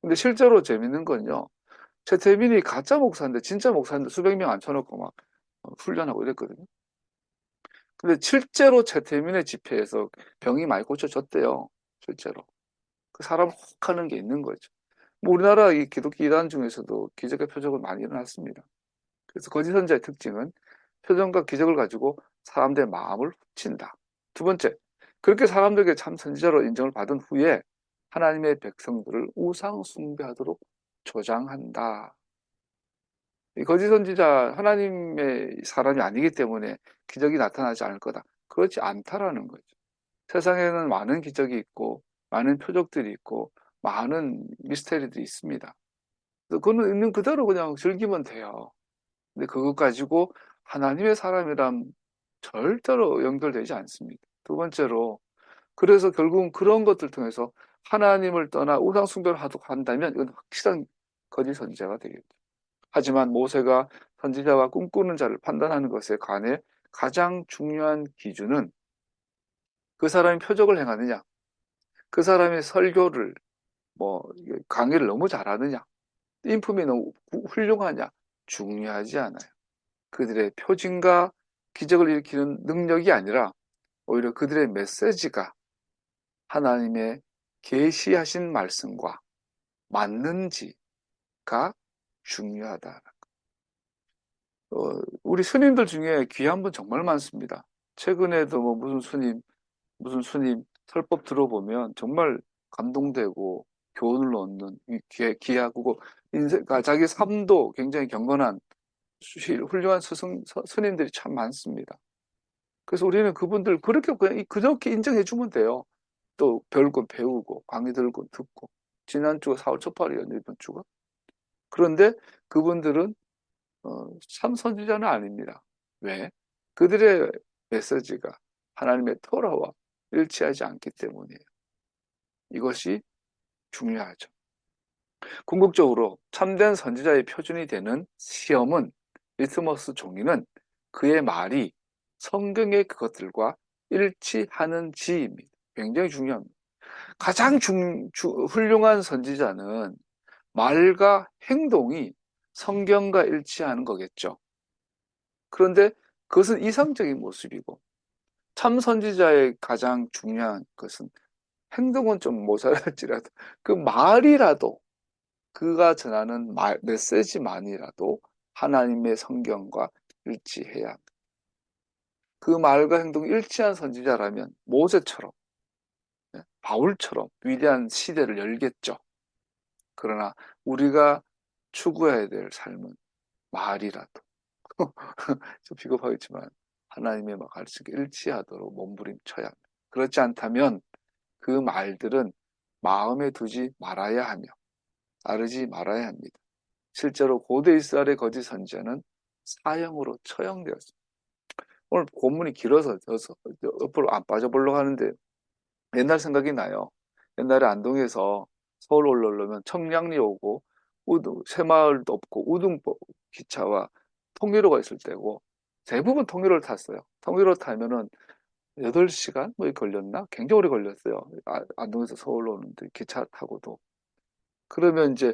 근데 실제로 재밌는 건요. 최태민이 가짜 목사인데 진짜 목사인데 수백 명 앉혀놓고 막 훈련하고 이랬거든요. 근데 실제로 최태민의 집회에서 병이 많이 고쳐졌대요. 실제로. 그 사람 혹하는 게 있는 거죠. 뭐 우리나라 이 기독교 이단 중에서도 기적의 표적은 많이 일어났습니다. 그래서 거짓 선자의 특징은 표정과 기적을 가지고 사람들의 마음을 훔친다. 두 번째, 그렇게 사람들에게 참 선지자로 인정을 받은 후에 하나님의 백성들을 우상 숭배하도록 조장한다. 이 거짓 선지자 하나님의 사람이 아니기 때문에 기적이 나타나지 않을 거다. 그렇지 않다라는 거죠. 세상에는 많은 기적이 있고 많은 표적들이 있고 많은 미스테리들이 있습니다. 그거는 있는 그대로 그냥 즐기면 돼요. 근데 그것 가지고 하나님의 사람이란 절대로 연결되지 않습니다. 두 번째로, 그래서 결국은 그런 것들 통해서 하나님을 떠나 우상 숭배를 하도록 한다면 이건 확실한 거짓 선지자가 되겠죠. 하지만 모세가 선지자와 꿈꾸는 자를 판단하는 것에 관해 가장 중요한 기준은 그 사람이 표적을 행하느냐, 그 사람의 설교를 뭐 강의를 너무 잘하느냐, 인품이 너무 훌륭하냐 중요하지 않아요. 그들의 표징과 기적을 일으키는 능력이 아니라 오히려 그들의 메시지가 하나님의 계시하신 말씀과 맞는지가 중요하다. 우리 스님들 중에 귀한 분 정말 많습니다. 최근에도 뭐 무슨 스님 설법 들어보면 정말 감동되고 교훈을 얻는 귀하고 인생, 자기 삶도 굉장히 경건한 훌륭한 스님들이 참 많습니다. 그래서 우리는 그분들 그렇게 그냥 그렇게 인정해주면 돼요. 또 배울 건 배우고 강의 들고 듣고 지난주가 4월 첫팔이었는데 이번 주가 그런데 그분들은 참 선지자는 아닙니다. 왜? 그들의 메시지가 하나님의 토라와 일치하지 않기 때문이에요. 이것이 중요하죠. 궁극적으로 참된 선지자의 표준이 되는 시험은 리트머스 종이는 그의 말이 성경의 그것들과 일치하는지입니다. 굉장히 중요합니다. 가장 훌륭한 선지자는 말과 행동이 성경과 일치하는 거겠죠. 그런데 그것은 이상적인 모습이고 참 선지자의 가장 중요한 것은 행동은 좀 모자랄지라도 그 말이라도 그가 전하는 메시지만이라도 하나님의 성경과 일치해야 합니다. 그 말과 행동이 일치한 선지자라면 모세처럼 바울처럼 위대한 시대를 열겠죠. 그러나 우리가 추구해야 될 삶은 말이라도 좀 비겁하겠지만 하나님의 막 가르치기 일치하도록 몸부림쳐야 합니다. 그렇지 않다면 그 말들은 마음에 두지 말아야 하며 따르지 말아야 합니다. 실제로 고대 이스라엘의 거짓 선지자는 사형으로 처형되었습니다. 오늘 본문이 길어서 옆으로 안 빠져보려고 하는데 옛날 생각이 나요. 옛날에 안동에서 서울 올라오려면 청량리 오고 새마을도 없고 우등법 기차와 통일호가 있을 때고 대부분 통일호를 탔어요. 통일호 타면은 8시간 뭐 걸렸나? 굉장히 오래 걸렸어요. 안동에서 서울로 오는데 기차 타고도. 그러면 이제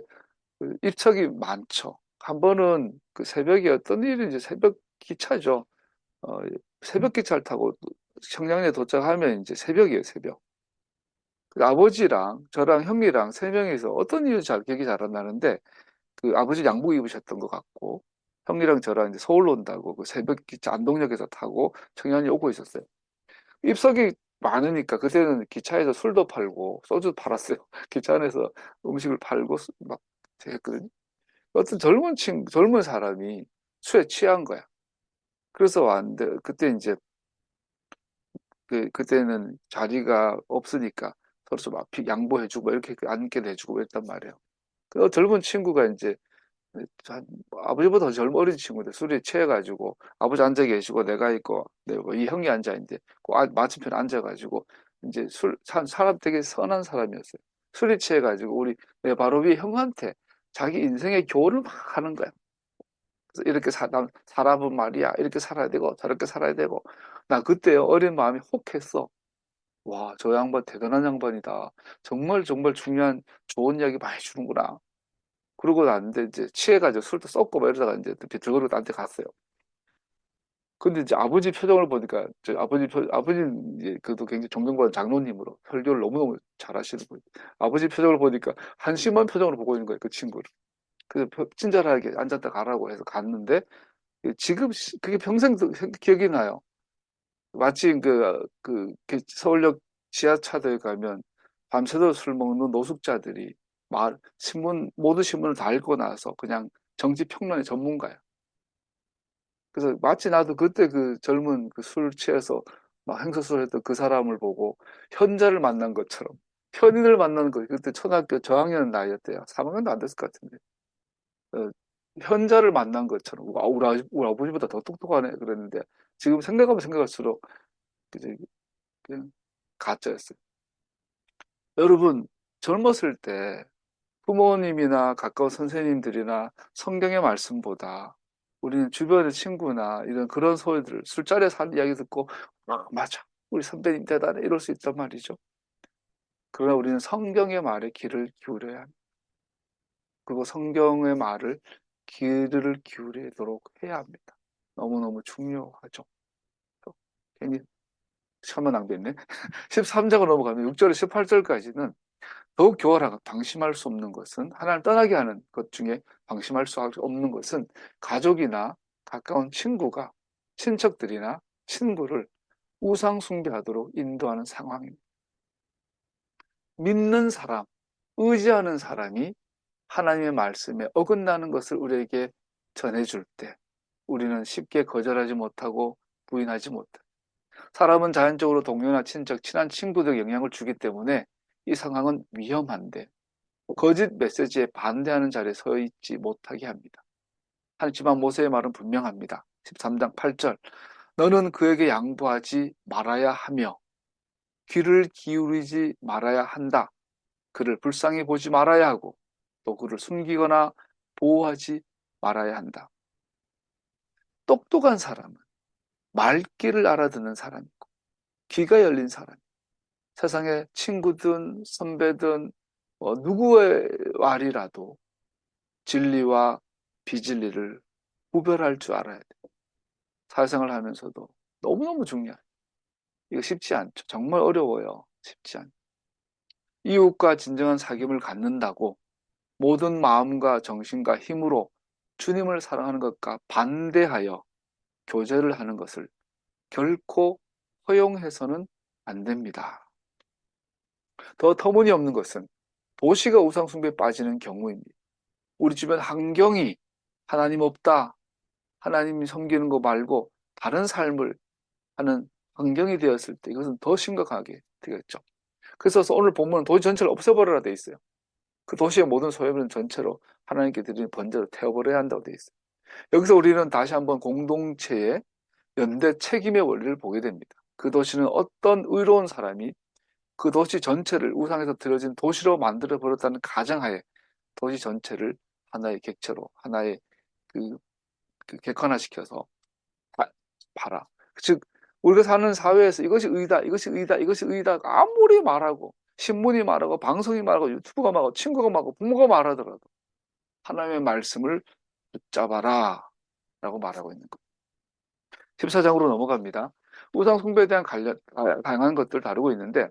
그 입석이 많죠. 한 번은 그 새벽에 어떤 일인지 새벽 기차죠. 어, 새벽 기차를 타고 청량리에 도착하면 이제 새벽이에요, 새벽. 그 아버지랑 저랑 형이랑 세 명이서 어떤 이유 잘 기억이 잘 안 나는데 그 아버지 양복 입으셨던 것 같고 형이랑 저랑 이제 서울 온다고 그 새벽 기차 안동역에서 타고 청량리 오고 있었어요. 입석이 많으니까 그때는 기차에서 술도 팔고 소주 팔았어요. 기차 안에서 음식을 팔고 막 했거든요. 어떤 젊은 사람이 술에 취한 거야. 그래서 왔는데 그때 이제 그때는 자리가 없으니까 서로 좀 앞이 양보해주고 이렇게 앉게 내주고 그랬단 말이에요. 그 젊은 친구가 이제 아버지보다 더 어린 친구인데 술에 취해가지고 아버지 앉아 계시고 내가 있고 이 형이 앉아 있는데 그 맞은편에 앉아가지고 이제 사람 되게 선한 사람이었어요. 술에 취해가지고 내 바로 위에 형한테 자기 인생의 교훈을 막 하는 거야. 그래서 이렇게 사람은 말이야 이렇게 살아야 되고 저렇게 살아야 되고 나 그때 어린 마음이 혹했어. 와, 저 양반 대단한 양반이다. 정말 정말 중요한 좋은 이야기 많이 주는구나. 그러고 나는데 이제 취해가지고 술도 썩고 막 이러다가 이제 비틀거리고 나한테 갔어요. 근데 이제 아버지 표정을 보니까 아버지는 이제 그래도 굉장히 존경받는 장로님으로 설교를 너무너무 잘하시는 분. 아버지 표정을 보니까 한심한 표정으로 보고 있는 거예요, 그 친구를. 그래서 친절하게 앉았다 가라고 해서 갔는데 지금 그게 평생 기억이 나요. 마치 그 서울역 지하차도에 가면 밤새도록 술 먹는 노숙자들이 모든 신문을 다 읽고 나서 그냥 정치 평론의 전문가야. 그래서 마치 나도 그때 그 젊은 그 술 취해서 막 행서술했던 그 사람을 보고 현자를 만난 것처럼 현인을 만나는 거 그때 초등학교 저학년 나이였대요. 3학년도 안 됐을 것 같은데. 어, 현자를 만난 것처럼 와, 우리 아버지보다 더 똑똑하네 그랬는데 지금 생각하면 생각할수록 이제 그냥 가짜였어요. 여러분 젊었을 때 부모님이나 가까운 선생님들이나 성경의 말씀보다 우리는 주변의 친구나 이런 그런 소리들, 술자리에서 하는 이야기 듣고, 아, 맞아. 우리 선배님 대단해. 이럴 수 있단 말이죠. 그러나 우리는 성경의 말에 귀를 기울여야 합니다. 그리고 성경의 말을 귀를 기울이도록 해야 합니다. 너무너무 중요하죠. 괜히 시간만 낭비했네. 13장을 넘어가면 6절에 18절까지는 더욱 교활하고 방심할 수 없는 것은 하나님을 떠나게 하는 것 중에 방심할 수 없는 것은 가족이나 가까운 친척들이나 친구를 우상 숭배하도록 인도하는 상황입니다. 믿는 사람, 의지하는 사람이 하나님의 말씀에 어긋나는 것을 우리에게 전해줄 때 우리는 쉽게 거절하지 못하고 부인하지 못해. 사람은 자연적으로 동료나 친척, 친한 친구들 영향을 주기 때문에 이 상황은 위험한데 거짓 메시지에 반대하는 자리에 서 있지 못하게 합니다. 하지만 모세의 말은 분명합니다. 13장 8절 너는 그에게 양보하지 말아야 하며 귀를 기울이지 말아야 한다. 그를 불쌍히 보지 말아야 하고 또 그를 숨기거나 보호하지 말아야 한다. 똑똑한 사람은 말귀를 알아듣는 사람이고 귀가 열린 사람, 세상에 친구든 선배든 누구의 말이라도 진리와 비진리를 구별할 줄 알아야 돼요. 사회생활 하면서도 너무너무 중요해요. 이거 쉽지 않죠. 정말 어려워요. 쉽지 않죠. 이웃과 진정한 사귐을 갖는다고 모든 마음과 정신과 힘으로 주님을 사랑하는 것과 반대하여 교제를 하는 것을 결코 허용해서는 안 됩니다. 더 터무니없는 것은 도시가 우상숭배에 빠지는 경우입니다. 우리 주변 환경이 하나님 없다, 하나님 섬기는 거 말고 다른 삶을 하는 환경이 되었을 때 이것은 더 심각하게 되겠죠. 그래서 오늘 본문은 도시 전체를 없애버려라 돼 있어요. 그 도시의 모든 소유물은 전체로 하나님께 드리는 번제로 태워버려야 한다고 돼 있어요. 여기서 우리는 다시 한번 공동체의 연대 책임의 원리를 보게 됩니다. 그 도시는 어떤 의로운 사람이 그 도시 전체를 우상에서 들여진 도시로 만들어 버렸다는 가정하에 도시 전체를 하나의 객체로 하나의 그, 그 객관화시켜서 봐라. 즉 우리가 사는 사회에서 이것이 의다, 이것이 의다, 이것이 의다 아무리 말하고 신문이 말하고 방송이 말하고 유튜브가 말하고 친구가 말하고 부모가 말하더라도 하나님의 말씀을 붙잡아라 라고 말하고 있는 거예요. 14장으로 넘어갑니다. 우상 숭배에 대한 다양한 것들을 다루고 있는데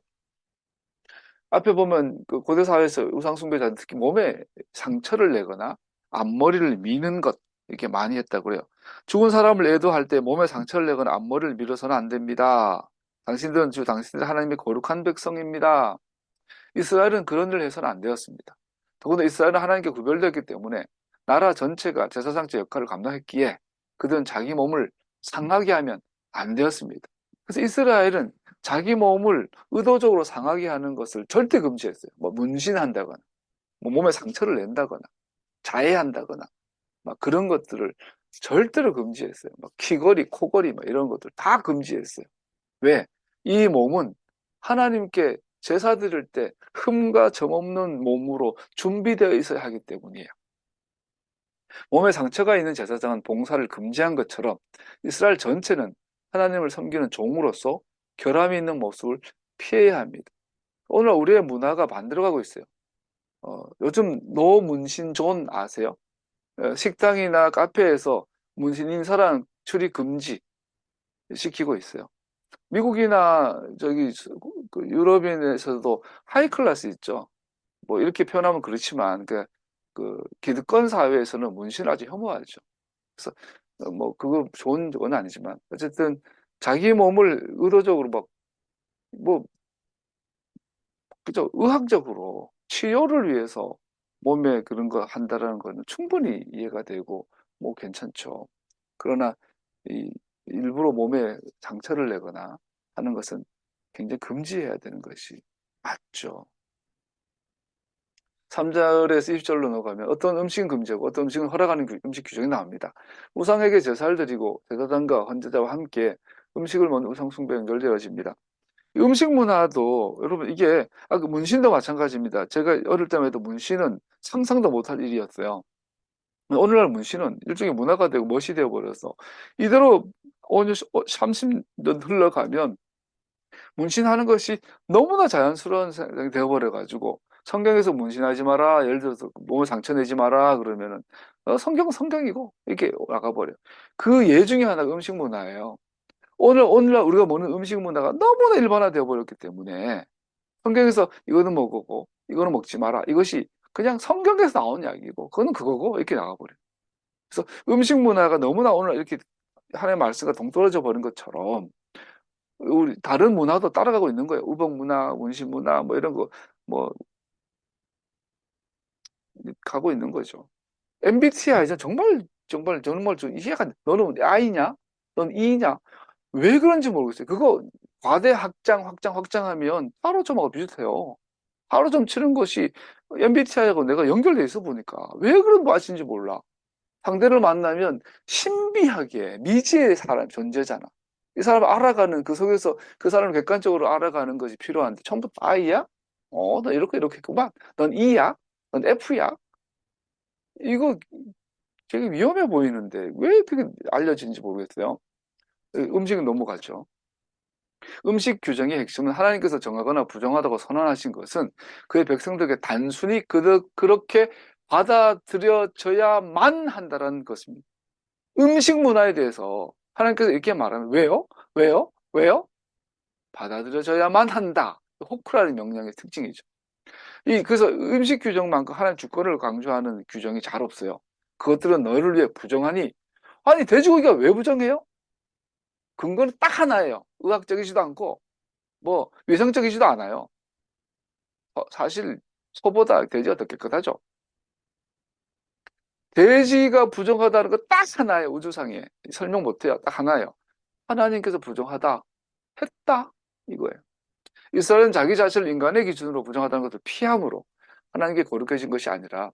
앞에 보면 그 고대 사회에서 우상 숭배자는 특히 몸에 상처를 내거나 앞머리를 미는 것 이렇게 많이 했다고 그래요. 죽은 사람을 애도할 때 몸에 상처를 내거나 앞머리를 밀어서는 안 됩니다. 당신들 하나님의 거룩한 백성입니다. 이스라엘은 그런 일을 해서는 안 되었습니다. 더구나 이스라엘은 하나님께 구별되었기 때문에 나라 전체가 제사장적 역할을 감당했기에 그들은 자기 몸을 상하게 하면 안 되었습니다. 그래서 이스라엘은 자기 몸을 의도적으로 상하게 하는 것을 절대 금지했어요. 뭐 문신한다거나, 뭐 몸에 상처를 낸다거나, 자해한다거나, 막 그런 것들을 절대로 금지했어요. 막 귀걸이, 코걸이, 막 이런 것들 다 금지했어요. 왜? 이 몸은 하나님께 제사 드릴 때 흠과 점 없는 몸으로 준비되어 있어야 하기 때문이에요. 몸에 상처가 있는 제사장은 봉사를 금지한 것처럼 이스라엘 전체는 하나님을 섬기는 종으로서 결함이 있는 모습을 피해야 합니다. 오늘 우리의 문화가 만들어가고 있어요. 요즘 노문신존 아세요? 식당이나 카페에서 문신 인사랑 출입 금지 시키고 있어요. 미국이나 저기 그 유럽인에서도 하이 클래스 있죠. 뭐 이렇게 표현하면 그렇지만 그 기득권 사회에서는 문신을 아주 혐오하죠. 그래서 뭐 그거 좋은 건 아니지만 어쨌든 자기 몸을 의도적으로 뭐 그죠, 의학적으로 치료를 위해서 몸에 그런 거 한다라는 거는 충분히 이해가 되고 뭐 괜찮죠. 그러나 이 일부러 몸에 상처를 내거나 하는 것은 굉장히 금지해야 되는 것이 맞죠. 3절에서 20절로 넘어가면 어떤 음식은 금지하고 어떤 음식은 허락하는 음식 규정이 나옵니다. 우상에게 제사를 드리고 제사장과 헌제자와 함께 음식을 먹는 우상 숭배 연결되어집니다. 음식 문화도 여러분 이게 그 문신도 마찬가지입니다. 제가 어릴 때만 해도 문신은 상상도 못할 일이었어요. 오늘날 문신은 일종의 문화가 되고 멋이 되어버려서 이대로 5년, 30년 흘러가면 문신하는 것이 너무나 자연스러운 생각이 되어버려가지고 성경에서 문신하지 마라, 예를 들어서 몸을 상처내지 마라 그러면은 성경은 성경이고 이렇게 나가버려. 그 예 중에 하나가 음식 문화예요. 오늘날 우리가 먹는 음식 문화가 너무나 일반화되어 버렸기 때문에 성경에서 이거는 먹고 이거는 먹지 마라. 이것이 그냥 성경에서 나온 이야기고 그거는 그거고 이렇게 나가버려요. 그래서 음식 문화가 너무나 오늘 이렇게 하나님의 말씀과 동떨어져 버린 것처럼 우리 다른 문화도 따라가고 있는 거예요. 우복 문화, 원시 문화 뭐 이런 거 뭐 가고 있는 거죠. MBTI 정말 좀 이해가 너는 I냐? 넌 E냐? 왜 그런지 모르겠어요. 그거 과대 확장하면 하루점하고 비슷해요. 하루점 치는 것이 MBTI하고 내가 연결돼 있어 보니까 왜 그런 맛인지 몰라. 상대를 만나면 신비하게 미지의 사람 존재잖아. 이 사람을 알아가는 그 속에서 그 사람을 객관적으로 알아가는 것이 필요한데 처음부터 I야? 너 이렇게 했구만. 넌 E야? 넌 F야? 이거 되게 위험해 보이는데 왜 그게 알려진지 모르겠어요. 음식은 넘어가죠. 음식 규정의 핵심은 하나님께서 정하거나 부정하다고 선언하신 것은 그의 백성들에게 단순히 그렇게 받아들여져야만 한다는 것입니다. 음식 문화에 대해서 하나님께서 이렇게 말하면 왜요? 왜요? 왜요? 받아들여져야만 한다. 호크라는 명령의 특징이죠. 그래서 음식 규정만큼 하나님 주권을 강조하는 규정이 잘 없어요. 그것들은 너를 위해 부정하니 아니 돼지고기가 왜 부정해요? 근거는 딱 하나예요. 의학적이지도 않고 뭐 위생적이지도 않아요. 사실 소보다 돼지가 더 깨끗하죠. 돼지가 부정하다는 거 딱 하나예요. 우주상에 설명 못해요. 딱 하나예요. 하나님께서 부정하다 했다 이거예요. 이스라엘은 자기 자신을 인간의 기준으로 부정하다는 것을 피함으로 하나님께 거룩해진 것이 아니라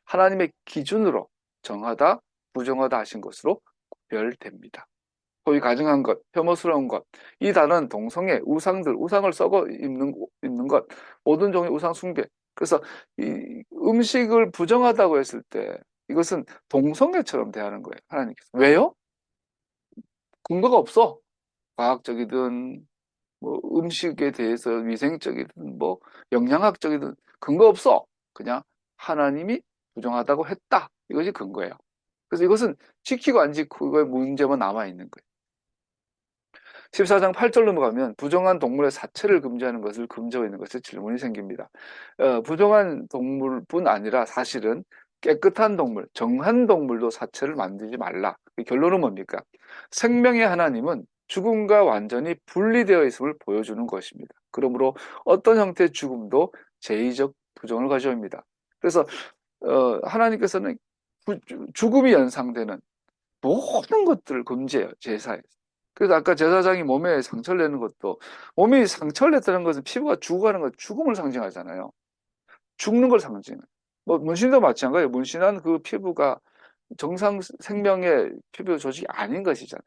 하나님의 기준으로 정하다 부정하다 하신 것으로 구별됩니다. 소위 가증한 것, 혐오스러운 것, 이 단어는 동성애, 우상을 썩어 입는 것, 모든 종의 우상 숭배. 그래서 이 음식을 부정하다고 했을 때 이것은 동성애처럼 대하는 거예요. 하나님께서. 왜요? 근거가 없어. 과학적이든 뭐 음식에 대해서 위생적이든 뭐 영양학적이든 근거 없어. 그냥 하나님이 부정하다고 했다. 이것이 근거예요. 그래서 이것은 지키고 안 지키고 그거의 문제만 남아 있는 거예요. 14장 8절 넘어가면 부정한 동물의 사체를 금지하는 것을 금지하고 있는 것에 질문이 생깁니다. 부정한 동물뿐 아니라 사실은 깨끗한 동물, 정한 동물도 사체를 만들지 말라. 결론은 뭡니까? 생명의 하나님은 죽음과 완전히 분리되어 있음을 보여주는 것입니다. 그러므로 어떤 형태의 죽음도 제의적 부정을 가져옵니다. 그래서 하나님께서는 죽음이 연상되는 모든 것들을 금지해요. 제사에서. 그래서 아까 제사장이 몸에 상처를 내는 것도 몸이 상처를 냈다는 것은 피부가 죽어가는 것, 죽음을 상징하잖아요. 죽는 걸 상징해요. 뭐 문신도 마찬가지예요. 문신한 그 피부가 정상 생명의 피부 조직이 아닌 것이잖아요.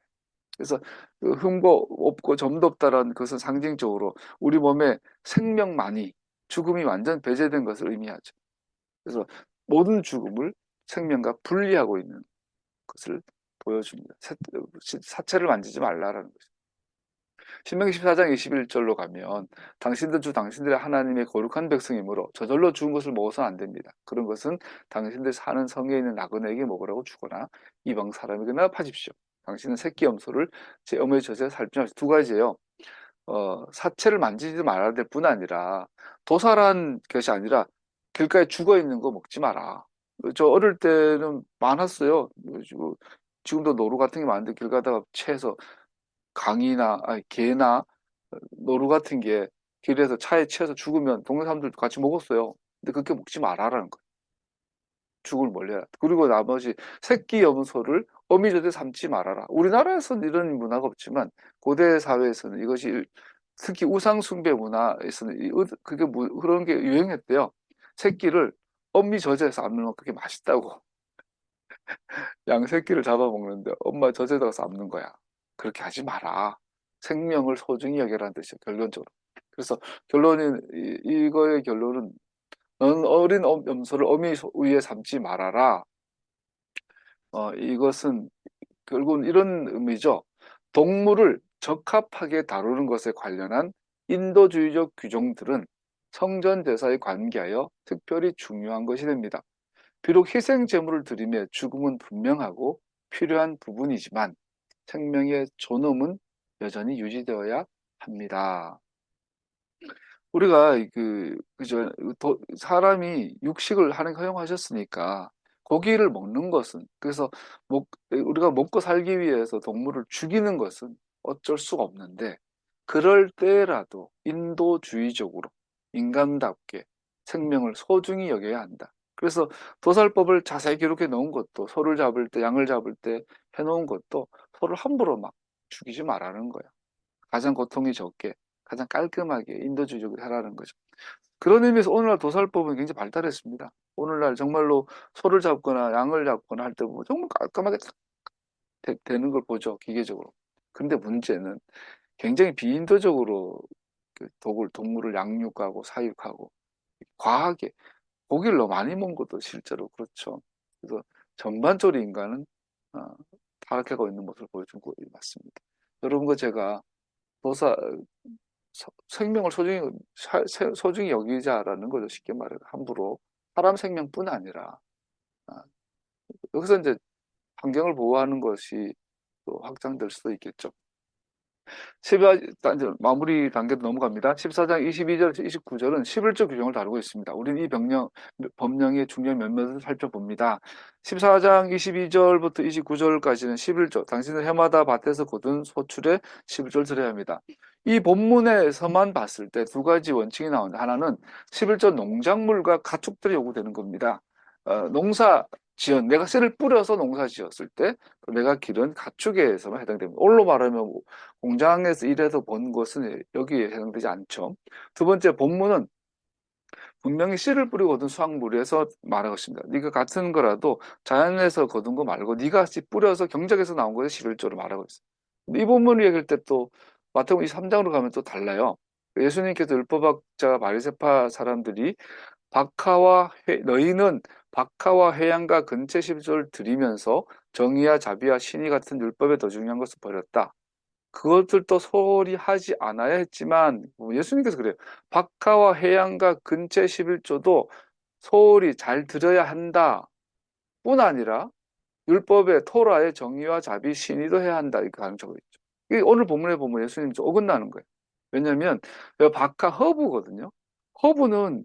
그래서 그 흠고 없고 점도 없다라는 것은 상징적으로 우리 몸에 생명만이 죽음이 완전 배제된 것을 의미하죠. 그래서 모든 죽음을 생명과 분리하고 있는 것을 보여줍니다. 사체를 만지지 말라라는 거죠. 신명기 14장 21절로 가면 당신들 주 당신들의 하나님의 거룩한 백성이므로 저절로 죽은 것을 먹어서는 안 됩니다. 그런 것은 당신들 사는 성에 있는 나그네에게 먹으라고 주거나 이방 사람에게나 파십시오. 당신은 새끼 염소를 제 어머니 젖에 살지 마십시오. 두 가지예요. 사체를 만지지 말아야 될 뿐 아니라 도살한 것이 아니라 길가에 죽어 있는 거 먹지 마라. 저 어릴 때는 많았어요. 지금도 노루 같은 게 많은데 길 가다가 채에서 강이나 아니, 개나 노루 같은 게 길에서 차에 치여서 죽으면 동네 사람들도 같이 먹었어요. 근데 그렇게 먹지 말아라는 거예요. 죽을 멀려야. 그리고 나머지 새끼 염소를 어미젖에 삼지 말아라. 우리나라에서는 이런 문화가 없지만 고대 사회에서는 이것이 특히 우상 숭배 문화에서는 그게 그런 게 유행했대요. 새끼를 어미 젖에 삶으면 그게 맛있다고. 양 새끼를 잡아먹는데 엄마 젖에다가 삶는 거야. 그렇게 하지 마라. 생명을 소중히 여겨라는 뜻이에요. 결론적으로. 그래서 결론은 이거의 결론은 넌 어린 염소를 어미 위에 삼지 말아라. 이것은 결국은 이런 의미죠. 동물을 적합하게 다루는 것에 관련한 인도주의적 규정들은 성전 제사에 관계하여 특별히 중요한 것이 됩니다. 비록 희생 제물을 드리며 죽음은 분명하고 필요한 부분이지만 생명의 존엄은 여전히 유지되어야 합니다. 우리가 그저 사람이 육식을 하는 허용하셨으니까 고기를 먹는 것은 그래서 우리가 먹고 살기 위해서 동물을 죽이는 것은 어쩔 수가 없는데 그럴 때라도 인도주의적으로 인간답게 생명을 소중히 여겨야 한다. 그래서 도살법을 자세히 기록해 놓은 것도 소를 잡을 때 양을 잡을 때 해놓은 것도 소를 함부로 막 죽이지 말라는 거야. 가장 고통이 적게 가장 깔끔하게 인도주의적으로 하라는 거죠. 그런 의미에서 오늘날 도살법은 굉장히 발달했습니다. 오늘날 정말로 소를 잡거나 양을 잡거나 할 때 보면 정말 깔끔하게 되는 걸 보죠, 기계적으로. 근데 문제는 굉장히 비인도적으로 동물을 양육하고 사육하고 과하게 고기를 너무 많이 먹은 것도 실제로 그렇죠. 그래서 전반적으로 인간은 어, 타락해가고 있는 모습을 보여준 것 같습니다. 여러분과 제가 도사 생명을 소중히 여기자라는 거죠. 쉽게 말해서 함부로 사람 생명뿐 아니라 아, 여기서 이제 환경을 보호하는 것이 또 확장될 수도 있겠죠. 12, 이제 마무리 단계로 넘어갑니다. 14장 22절, 29절은 11조 규정을 다루고 있습니다. 우리는 이 법령의 중요한 면면을 살펴봅니다. 14장 22절부터 29절까지는 11조, 당신은 해마다 밭에서 거둔 소출에 11조를 드려야 합니다. 이 본문에서만 봤을 때 두 가지 원칙이 나오는데 하나는 11조 농작물과 가축들이 요구되는 겁니다. 내가 씨를 뿌려서 농사 지었을 때 내가 기른 가축에서만 해당됩니다. 올로 말하면 공장에서 일해서 번 것은 여기에 해당되지 않죠. 두 번째 본문은 분명히 씨를 뿌리고 얻은 수확물에서 말하고 있습니다. 네가 같은 거라도 자연에서 거둔 거 말고 네가 씨 뿌려서 경작에서 나온 것에 11조를 말하고 있어요. 근데 이 본문을 얘기할 때 또 마태복음 23장으로 가면 또 달라요. 예수님께서 율법학자 바리새파 사람들이 너희는 박하와 회양과 근체 11조를 드리면서 정의와 자비와 신의 같은 율법에 더 중요한 것을 버렸다. 그것들도 소홀히 하지 않아야 했지만 예수님께서 그래요. 박하와 해양과 근체 11조도 소홀히 잘 들어야 한다 뿐 아니라 율법의 토라의 정의와 자비 신의도 해야 한다 이렇게 강조하고 있죠. 이게 오늘 본문에 보면 예수님이 좀 어긋나는 거예요. 왜냐하면 박하 허브거든요. 허브는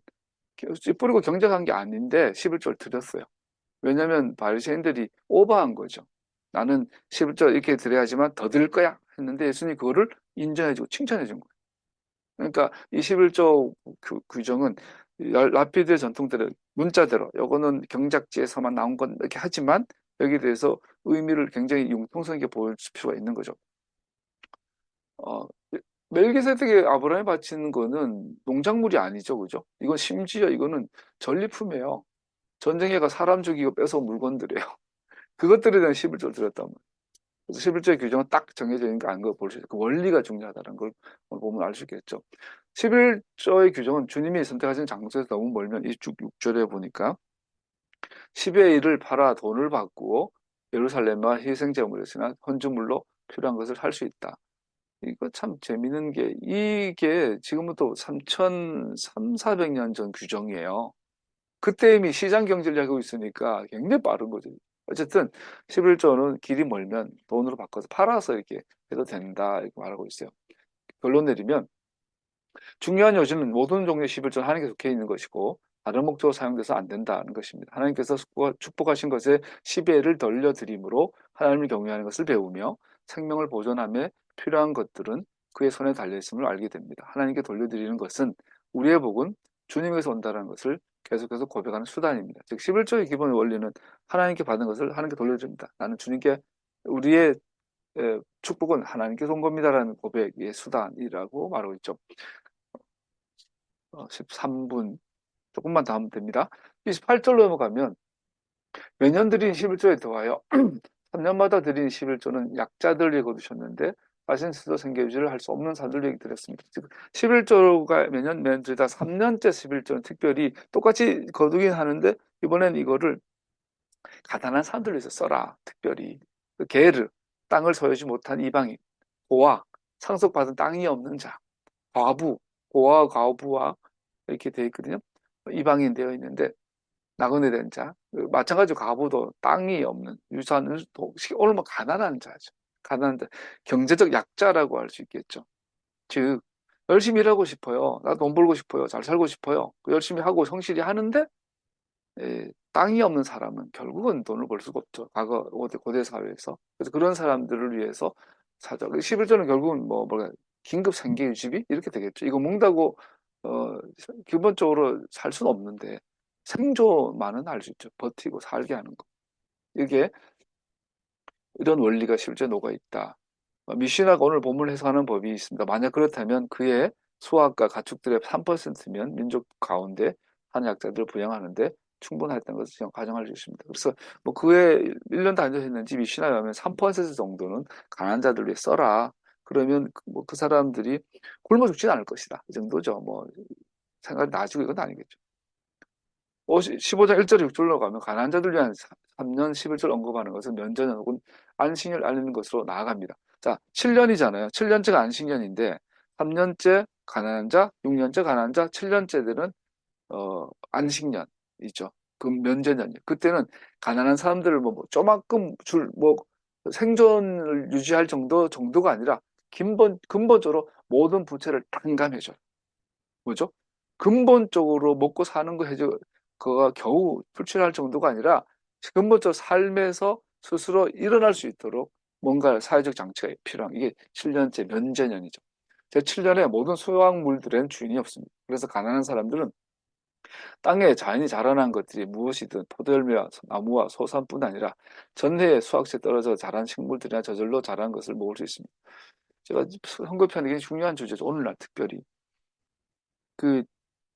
뿌리고 경작한 게 아닌데 11조를 드렸어요. 왜냐하면 바리새인들이 오버한 거죠. 나는 11조 이렇게 드려야지만 더 드릴 거야 했는데 예수님이 그거를 인정해주고 칭찬해준 거예요. 그러니까 이 11조 규정은 라피드의 전통대로 문자대로 이거는 경작지에서만 나온 건 이렇게 하지만 여기에 대해서 의미를 굉장히 융통성 있게 보일 필요가 있는 거죠. 어, 멜기세덱의 아브라함이 바치는 거는 농작물이 아니죠, 그죠? 이건 심지어 이거는 전리품이에요. 전쟁에 가 사람 죽이고 뺏어온 물건들이에요. 그것들에 대한 11조를 드렸단 말이에요. 그래서 11조의 규정은 딱 정해져 있는 게 아닌 걸 볼 수 있어요. 그 원리가 중요하다는 걸 보면 알 수 있겠죠. 11조의 규정은 주님이 선택하신 장소에서 너무 멀면 이 6절에 보니까 10의 1을 팔아 돈을 받고 예루살렘과 희생제물이나 헌주물로 필요한 것을 살 수 있다. 이거 참 재밌는 게, 이게 지금부터 3,400년 전 규정이에요. 그때 이미 시장 경제를 하고 있으니까 굉장히 빠른 거죠. 어쨌든 11조는 길이 멀면 돈으로 바꿔서 팔아서 이렇게 해도 된다, 이렇게 말하고 있어요. 결론 내리면 중요한 요지는 모든 종류의 11조는 하나님께 속해 있는 것이고 다른 목적으로 사용돼서 안 된다는 것입니다. 하나님께서 축복하신 것에 10회를 돌려드림으로 하나님을 경외하는 것을 배우며 생명을 보존함에 필요한 것들은 그의 손에 달려있음을 알게 됩니다. 하나님께 돌려드리는 것은 우리의 복은 주님에게서 온다는 것을 계속해서 고백하는 수단입니다. 즉 11조의 기본 원리는 하나님께 받은 것을 하나님께 돌려줍니다. 나는 주님께, 우리의 축복은 하나님께서 온 겁니다라는 고백의 수단이라고 말하고 있죠. 13분 조금만 더 하면 됩니다. 28절로 넘어가면 매년 드린 11조에 더하여 3년마다 드린 11조는 약자들에게 거두셨는데 자신 스스로 생계 유지를 할 수 없는 사람들에게 드렸습니다. 즉 11조가 매년 드리다 3년째 11조는 특별히 똑같이 거두긴 하는데 이번엔 이거를 가난한 사람들 위해서 써라. 특별히 게르, 땅을 소유하지 못한 이방인, 고아, 상속받은 땅이 없는 자, 과부, 고아, 과부와 이렇게 되어 있거든요. 이방인 되어 있는데 나그네 된 자, 마찬가지로 과부도 땅이 없는, 유산을 오늘 뭐 가난한 자죠. 가난한 자, 경제적 약자라고 할 수 있겠죠. 즉 열심히 일하고 싶어요. 나 돈 벌고 싶어요. 잘 살고 싶어요. 열심히 하고 성실히 하는데 땅이 없는 사람은 결국은 돈을 벌 수가 없죠. 과거 고대 사회에서. 그래서 그런 사람들을 위해서 사자. 11조는 결국은 뭐가 긴급 생계 유지비 이렇게 되겠죠. 이거 먹는다고 기본적으로 살 수는 없는데 생존만은 할 수 있죠. 버티고 살게 하는 거. 이게 이런 원리가 실제 녹아 있다. 미시나가 오늘 본문을 해석하는 법이 있습니다. 만약 그렇다면 그의 수학과 가축들의 3%면 민족 가운데 한 약자들을 부양하는데 충분했던 것을 지금 가정할 수 있습니다. 그래서 뭐 그에 1년 단절했는지 미시나에 하면 3% 정도는 가난한 자들 위해 써라. 그러면 그 사람들이 굶어 죽지는 않을 것이다. 이 정도죠. 뭐 생각이 나아지고 이건 아니겠죠. 15장 1절 6절로 가면 가난한 자들 위한 3년 11절 언급하는 것은 면전 혹은 안식년을 알리는 것으로 나아갑니다. 자, 7년이잖아요. 7년째가 안식년인데 3년째 가난한 자, 6년째 가난한 자, 7년째들은 안식년이죠. 그 면제년이요. 그때는 가난한 사람들을 조만큼 생존을 유지할 정도가 아니라 근본적으로 모든 부채를 탕감해줘요. 뭐죠? 근본적으로 먹고 사는 거 그거가 겨우 출출할 정도가 아니라 근본적 삶에서 스스로 일어날 수 있도록 뭔가 사회적 장치가 필요한 이게 7년째 면제년이죠. 제 7년에 모든 수확물들엔 주인이 없습니다. 그래서 가난한 사람들은 땅에 자연이 자라난 것들이 무엇이든 포도열매와 나무와 소산뿐 아니라 전해에 수확지에 떨어져 자란 식물들이나 저절로 자란 것을 먹을 수 있습니다. 제가 선거편에 굉장히 중요한 주제죠. 오늘날 특별히. 그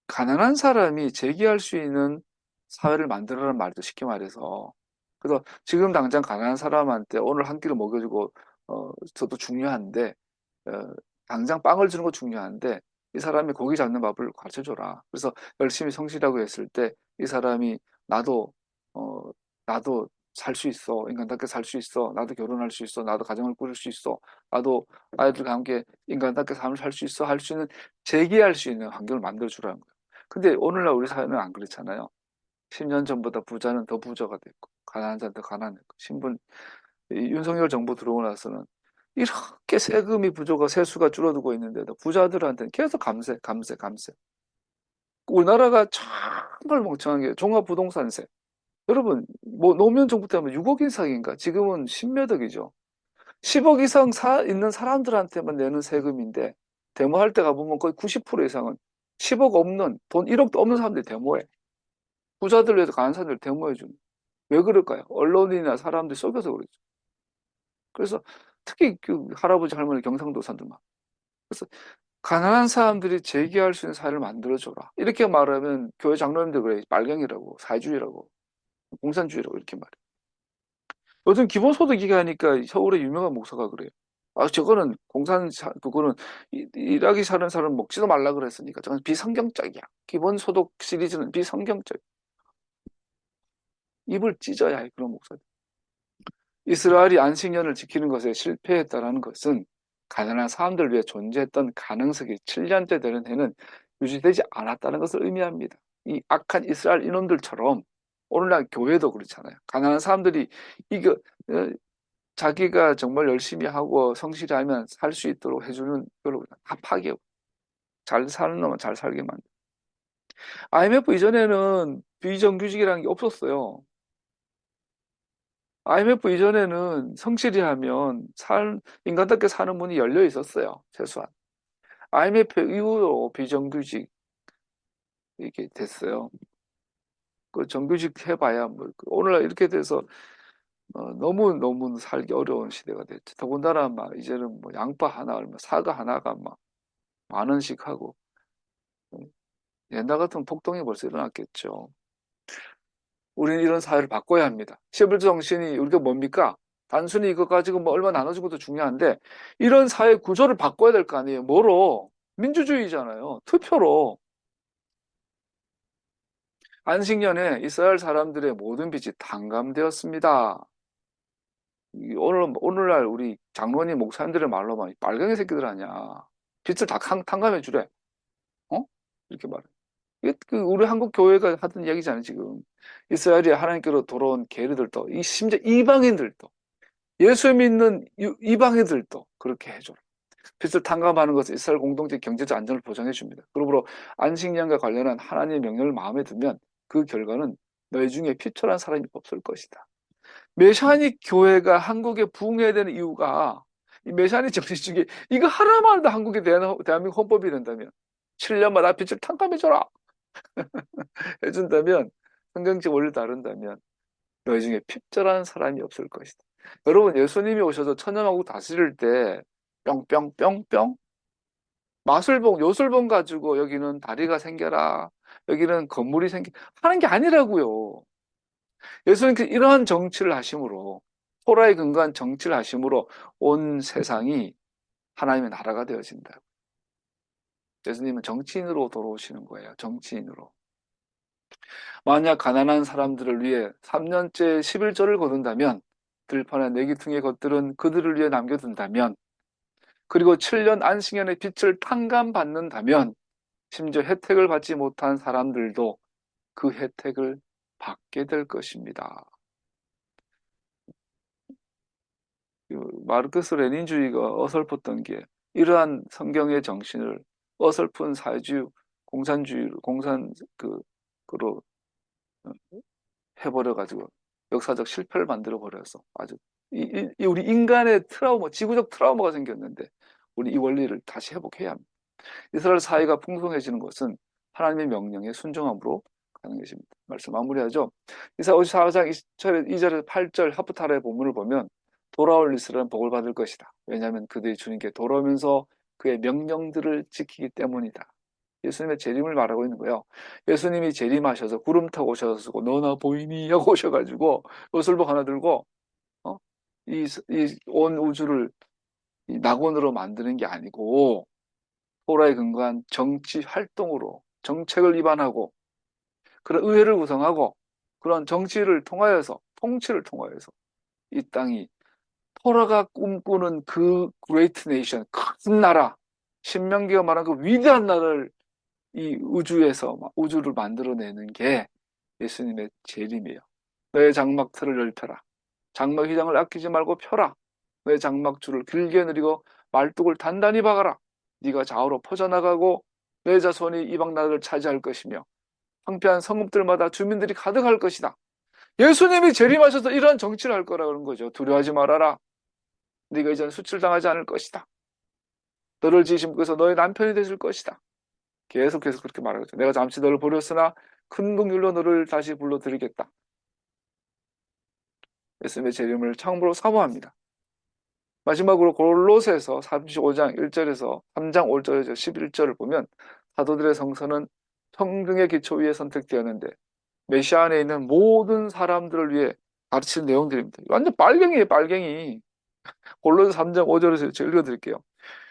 가난한 사람이 제기할 수 있는 사회를 만들어라는 말도 쉽게 말해서. 그래서 지금 당장 가난한 사람한테 오늘 한 끼를 먹여주고 저도 중요한데 어, 당장 빵을 주는 거 중요한데 이 사람이 고기 잡는 법을 가르쳐줘라. 그래서 열심히 성실하고 했을 때 이 사람이 어, 나도 살 수 있어. 인간답게 살 수 있어. 나도 결혼할 수 있어. 나도 가정을 꾸릴 수 있어. 나도 아이들과 함께 인간답게 삶을 살 수 있어. 할 수 있는 제기할 수 있는 환경을 만들어주라는 거예요. 근데 오늘날 우리 사회는 안 그렇잖아요. 10년 전보다 부자는 더 부자가 됐고 가난한 자는 더 가난했고 윤석열 정부 들어오고 나서는 이렇게 세금이 부족하고 세수가 줄어들고 있는데도 부자들한테는 계속 감세. 우리나라가 정말 멍청한 게 종합부동산세. 여러분 뭐 노무현 정부 때 하면 6억 이상인가? 지금은 10몇 억이죠. 10억 이상 있는 사람들한테만 내는 세금인데 데모할 때 가보면 거의 90% 이상은 10억 없는 돈 1억도 없는 사람들이 데모해. 부자들 위해서 가난한 사람들 데모해주는. 왜 그럴까요? 언론이나 사람들이 속여서 그러죠. 그래서 특히 그 할아버지 할머니 경상도 사람들만. 그래서 가난한 사람들이 제기할 수 있는 사회를 만들어줘라. 이렇게 말하면 교회 장로님들 그래. 빨갱이라고, 사회주의라고, 공산주의라고 이렇게 말해. 요즘 기본소득 얘기하니까 서울의 유명한 목사가 그래요. 아, 저거는 그거는 일하기 싫은 사람 먹지도 말라 그랬으니까 저건 비성경적이야. 기본소득 시리즈는 비성경적. 입을 찢어야 해, 그런 목사들. 이스라엘이 안식년을 지키는 것에 실패했다라는 것은 가난한 사람들을 위해 존재했던 가능성이 7년째 되는 해는 유지되지 않았다는 것을 의미합니다. 이 악한 이스라엘 인원들처럼 오늘날 교회도 그렇잖아요. 가난한 사람들이 이거 어, 자기가 정말 열심히 하고 성실히 하면 살 수 있도록 해주는 걸 다 파괴하고 잘 사는 놈은 잘 살게 만든. IMF 이전에는 비정규직이라는 게 없었어요. IMF 이전에는 성실히 하면 인간답게 사는 문이 열려 있었어요. 최소한. IMF 이후로 비정규직 이게 됐어요. 그 정규직 해봐야 뭐 오늘날 이렇게 돼서 너무 살기 어려운 시대가 됐죠. 더군다나 막 이제는 뭐 양파 하나 얼마, 사과 하나가 막 10,000원씩 하고 옛날 같으면 폭동이 벌써 일어났겠죠. 우리는 이런 사회를 바꿔야 합니다. 시빌 정신이 우리가 뭡니까? 단순히 이거 가지고 뭐 얼마 나눠준 것도 중요한데 이런 사회 구조를 바꿔야 될 거 아니에요. 뭐로? 민주주의잖아요. 투표로. 안식년에 이스라엘 사람들의 모든 빚이 탕감되었습니다. 오늘날 우리 장로님 목사님들의 말로만 빨갱이 새끼들 아니야. 빚을 다 탕감해 주래. 어? 이렇게 말해. 이게 우리 한국 교회가 하던 이야기잖아요, 지금. 이스라엘이 하나님께로 돌아온 게르들도, 심지어 이방인들도, 예수 믿는 이방인들도 그렇게 해줘라. 빚을 탕감하는 것은 이스라엘 공동체 경제적 안전을 보장해 줍니다. 그러므로 안식년과 관련한 하나님의 명령을 마음에 두면 그 결과는 너희 중에 피철한 사람이 없을 것이다. 메시아닉 교회가 한국에 부흥해야 되는 이유가 이 메시아닉 정신 중에 이거 하나만 더 한국에 대한민국 헌법이 된다면 7년마다 빚을 탕감해줘라 해준다면 성경적 원리를 다룬다면 너희 중에 핍절한 사람이 없을 것이다. 여러분 예수님이 오셔서 천년왕국 다스릴 때 뿅뿅뿅뿅 마술봉 요술봉 가지고 여기는 다리가 생겨라 여기는 건물이 생겨 하는 게 아니라고요. 예수님께서 이러한 정치를 하심으로 토라에 근거한 정치를 하심으로 온 세상이 하나님의 나라가 되어진다. 예수님은 정치인으로 돌아오시는 거예요. 정치인으로. 만약 가난한 사람들을 위해 3년째 11조를 거둔다면 들판에 내기퉁의 것들은 그들을 위해 남겨둔다면 그리고 7년 안식년의 빛을 탕감받는다면 심지어 혜택을 받지 못한 사람들도 그 혜택을 받게 될 것입니다. 마르크스 레닌주의가 어설펐던 게 이러한 성경의 정신을 어설픈 사회주의, 공산주의로 그로 해버려 가지고 역사적 실패를 만들어 버려서 아주 우리 인간의 트라우마, 지구적 트라우마가 생겼는데 우리 이 원리를 다시 회복해야 합니다. 이스라엘 사회가 풍성해지는 것은 하나님의 명령에 순종함으로 가는 것입니다. 말씀 마무리하죠. 이사 54장 2절에서 8절 하프타라의 본문을 보면 돌아올 이스라엘은 복을 받을 것이다. 왜냐하면 그들이 주님께 돌아오면서 그의 명령들을 지키기 때문이다. 예수님의 재림을 말하고 있는 거예요. 예수님이 재림하셔서 구름 타고 오셔서 너나 보이니? 하고 오셔가지고 요술복 하나 들고 이 온 우주를 낙원으로 만드는 게 아니고 토라에 근거한 정치 활동으로 정책을 위반하고 그런 의회를 구성하고 그런 정치를 통하여서 통치를 통하여서 이 땅이 토라가 꿈꾸는 그 그레이트 네이션 큰 나라 신명기가 말한 그 위대한 나라를 이 우주에서 우주를 만들어내는 게 예수님의 재림이에요. 너의 장막틀을 넓혀라. 장막 휘장을 아끼지 말고 펴라. 너의 장막줄을 길게 늘리고 말뚝을 단단히 박아라. 네가 좌우로 퍼져나가고 내 자손이 이방 나라를 차지할 것이며 황폐한 성읍들마다 주민들이 가득할 것이다. 예수님이 재림하셔서 이러한 정치를 할 거라 그런 거죠. 두려워하지 말아라. 네가 이제는 수출당하지 않을 것이다. 너를 지으신 분께서 너의 남편이 되실 것이다. 계속해서 그렇게 말하죠. 내가 잠시 너를 버렸으나 큰 긍휼로 너를 다시 불러드리겠다. 예수님의 재림을 처음으로 사모합니다. 마지막으로 골로새서 35장 1절에서 3장 5절에서 11절을 보면 사도들의 성서는 성경의 기초 위에 선택되었는데 메시아 안에 있는 모든 사람들을 위해 가르치는 내용들입니다. 완전 빨갱이에요, 빨갱이. 골로새 3장 5절에서 제가 읽어드릴게요.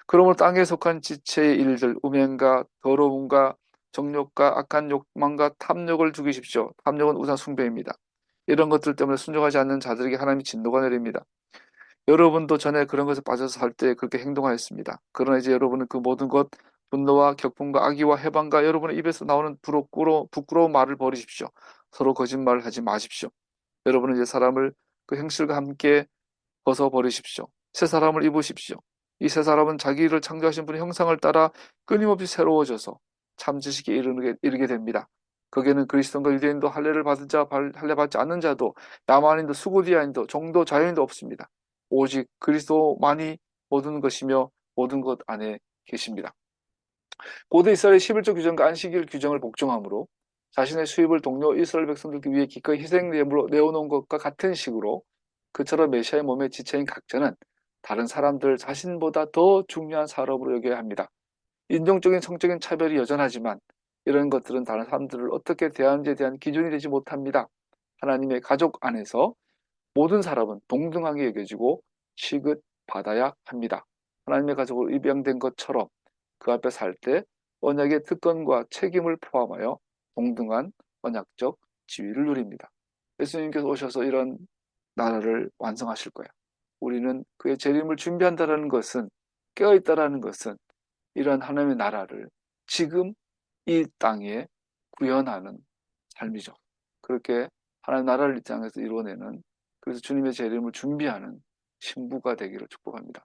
그러므로 땅에 속한 지체의 일들, 음행과 더러움과 정욕과 악한 욕망과 탐욕을 죽이십시오. 탐욕은 우상 숭배입니다. 이런 것들 때문에 순종하지 않는 자들에게 하나님이 진노가 내립니다. 여러분도 전에 그런 것에 빠져서 살 때 그렇게 행동하였습니다. 그러나 이제 여러분은 그 모든 것, 분노와 격분과 악의와 해방과 여러분의 입에서 나오는 부끄러운 말을 버리십시오. 서로 거짓말을 하지 마십시오. 여러분은 이제 사람을 그 행실과 함께 벗어버리십시오. 새 사람을 입으십시오. 이 새 사람은 자기를 창조하신 분의 형상을 따라 끊임없이 새로워져서 참 지식에 이르게 됩니다. 거기에는 그리스도인과 유대인도 할례를 받은 자, 할례 받지 않는 자도, 남한인도 수고디아인도, 종도 자유인도 없습니다. 오직 그리스도만이 모든 것이며 모든 것 안에 계십니다. 고대 이스라엘의 11조 규정과 안식일 규정을 복종함으로 자신의 수입을 동료 이스라엘 백성들기 위해 기꺼이 희생 예물로 내어놓은 것과 같은 식으로 그처럼 메시아의 몸의 지체인 각자는 다른 사람들 자신보다 더 중요한 사람으로 여겨야 합니다. 인종적인 성적인 차별이 여전하지만 이런 것들은 다른 사람들을 어떻게 대하는지에 대한 기준이 되지 못합니다. 하나님의 가족 안에서 모든 사람은 동등하게 여겨지고 취급받아야 합니다. 하나님의 가족으로 입양된 것처럼 그 앞에 살 때 언약의 특권과 책임을 포함하여 동등한 언약적 지위를 누립니다. 예수님께서 오셔서 이런 나라를 완성하실 거예요. 우리는 그의 재림을 준비한다는 것은, 깨어있다라는 것은 이런 하나님의 나라를 지금 이 땅에 구현하는 삶이죠. 그렇게 하나님 나라를 이 땅에서 이루어내는, 그래서 주님의 재림을 준비하는 신부가 되기를 축복합니다.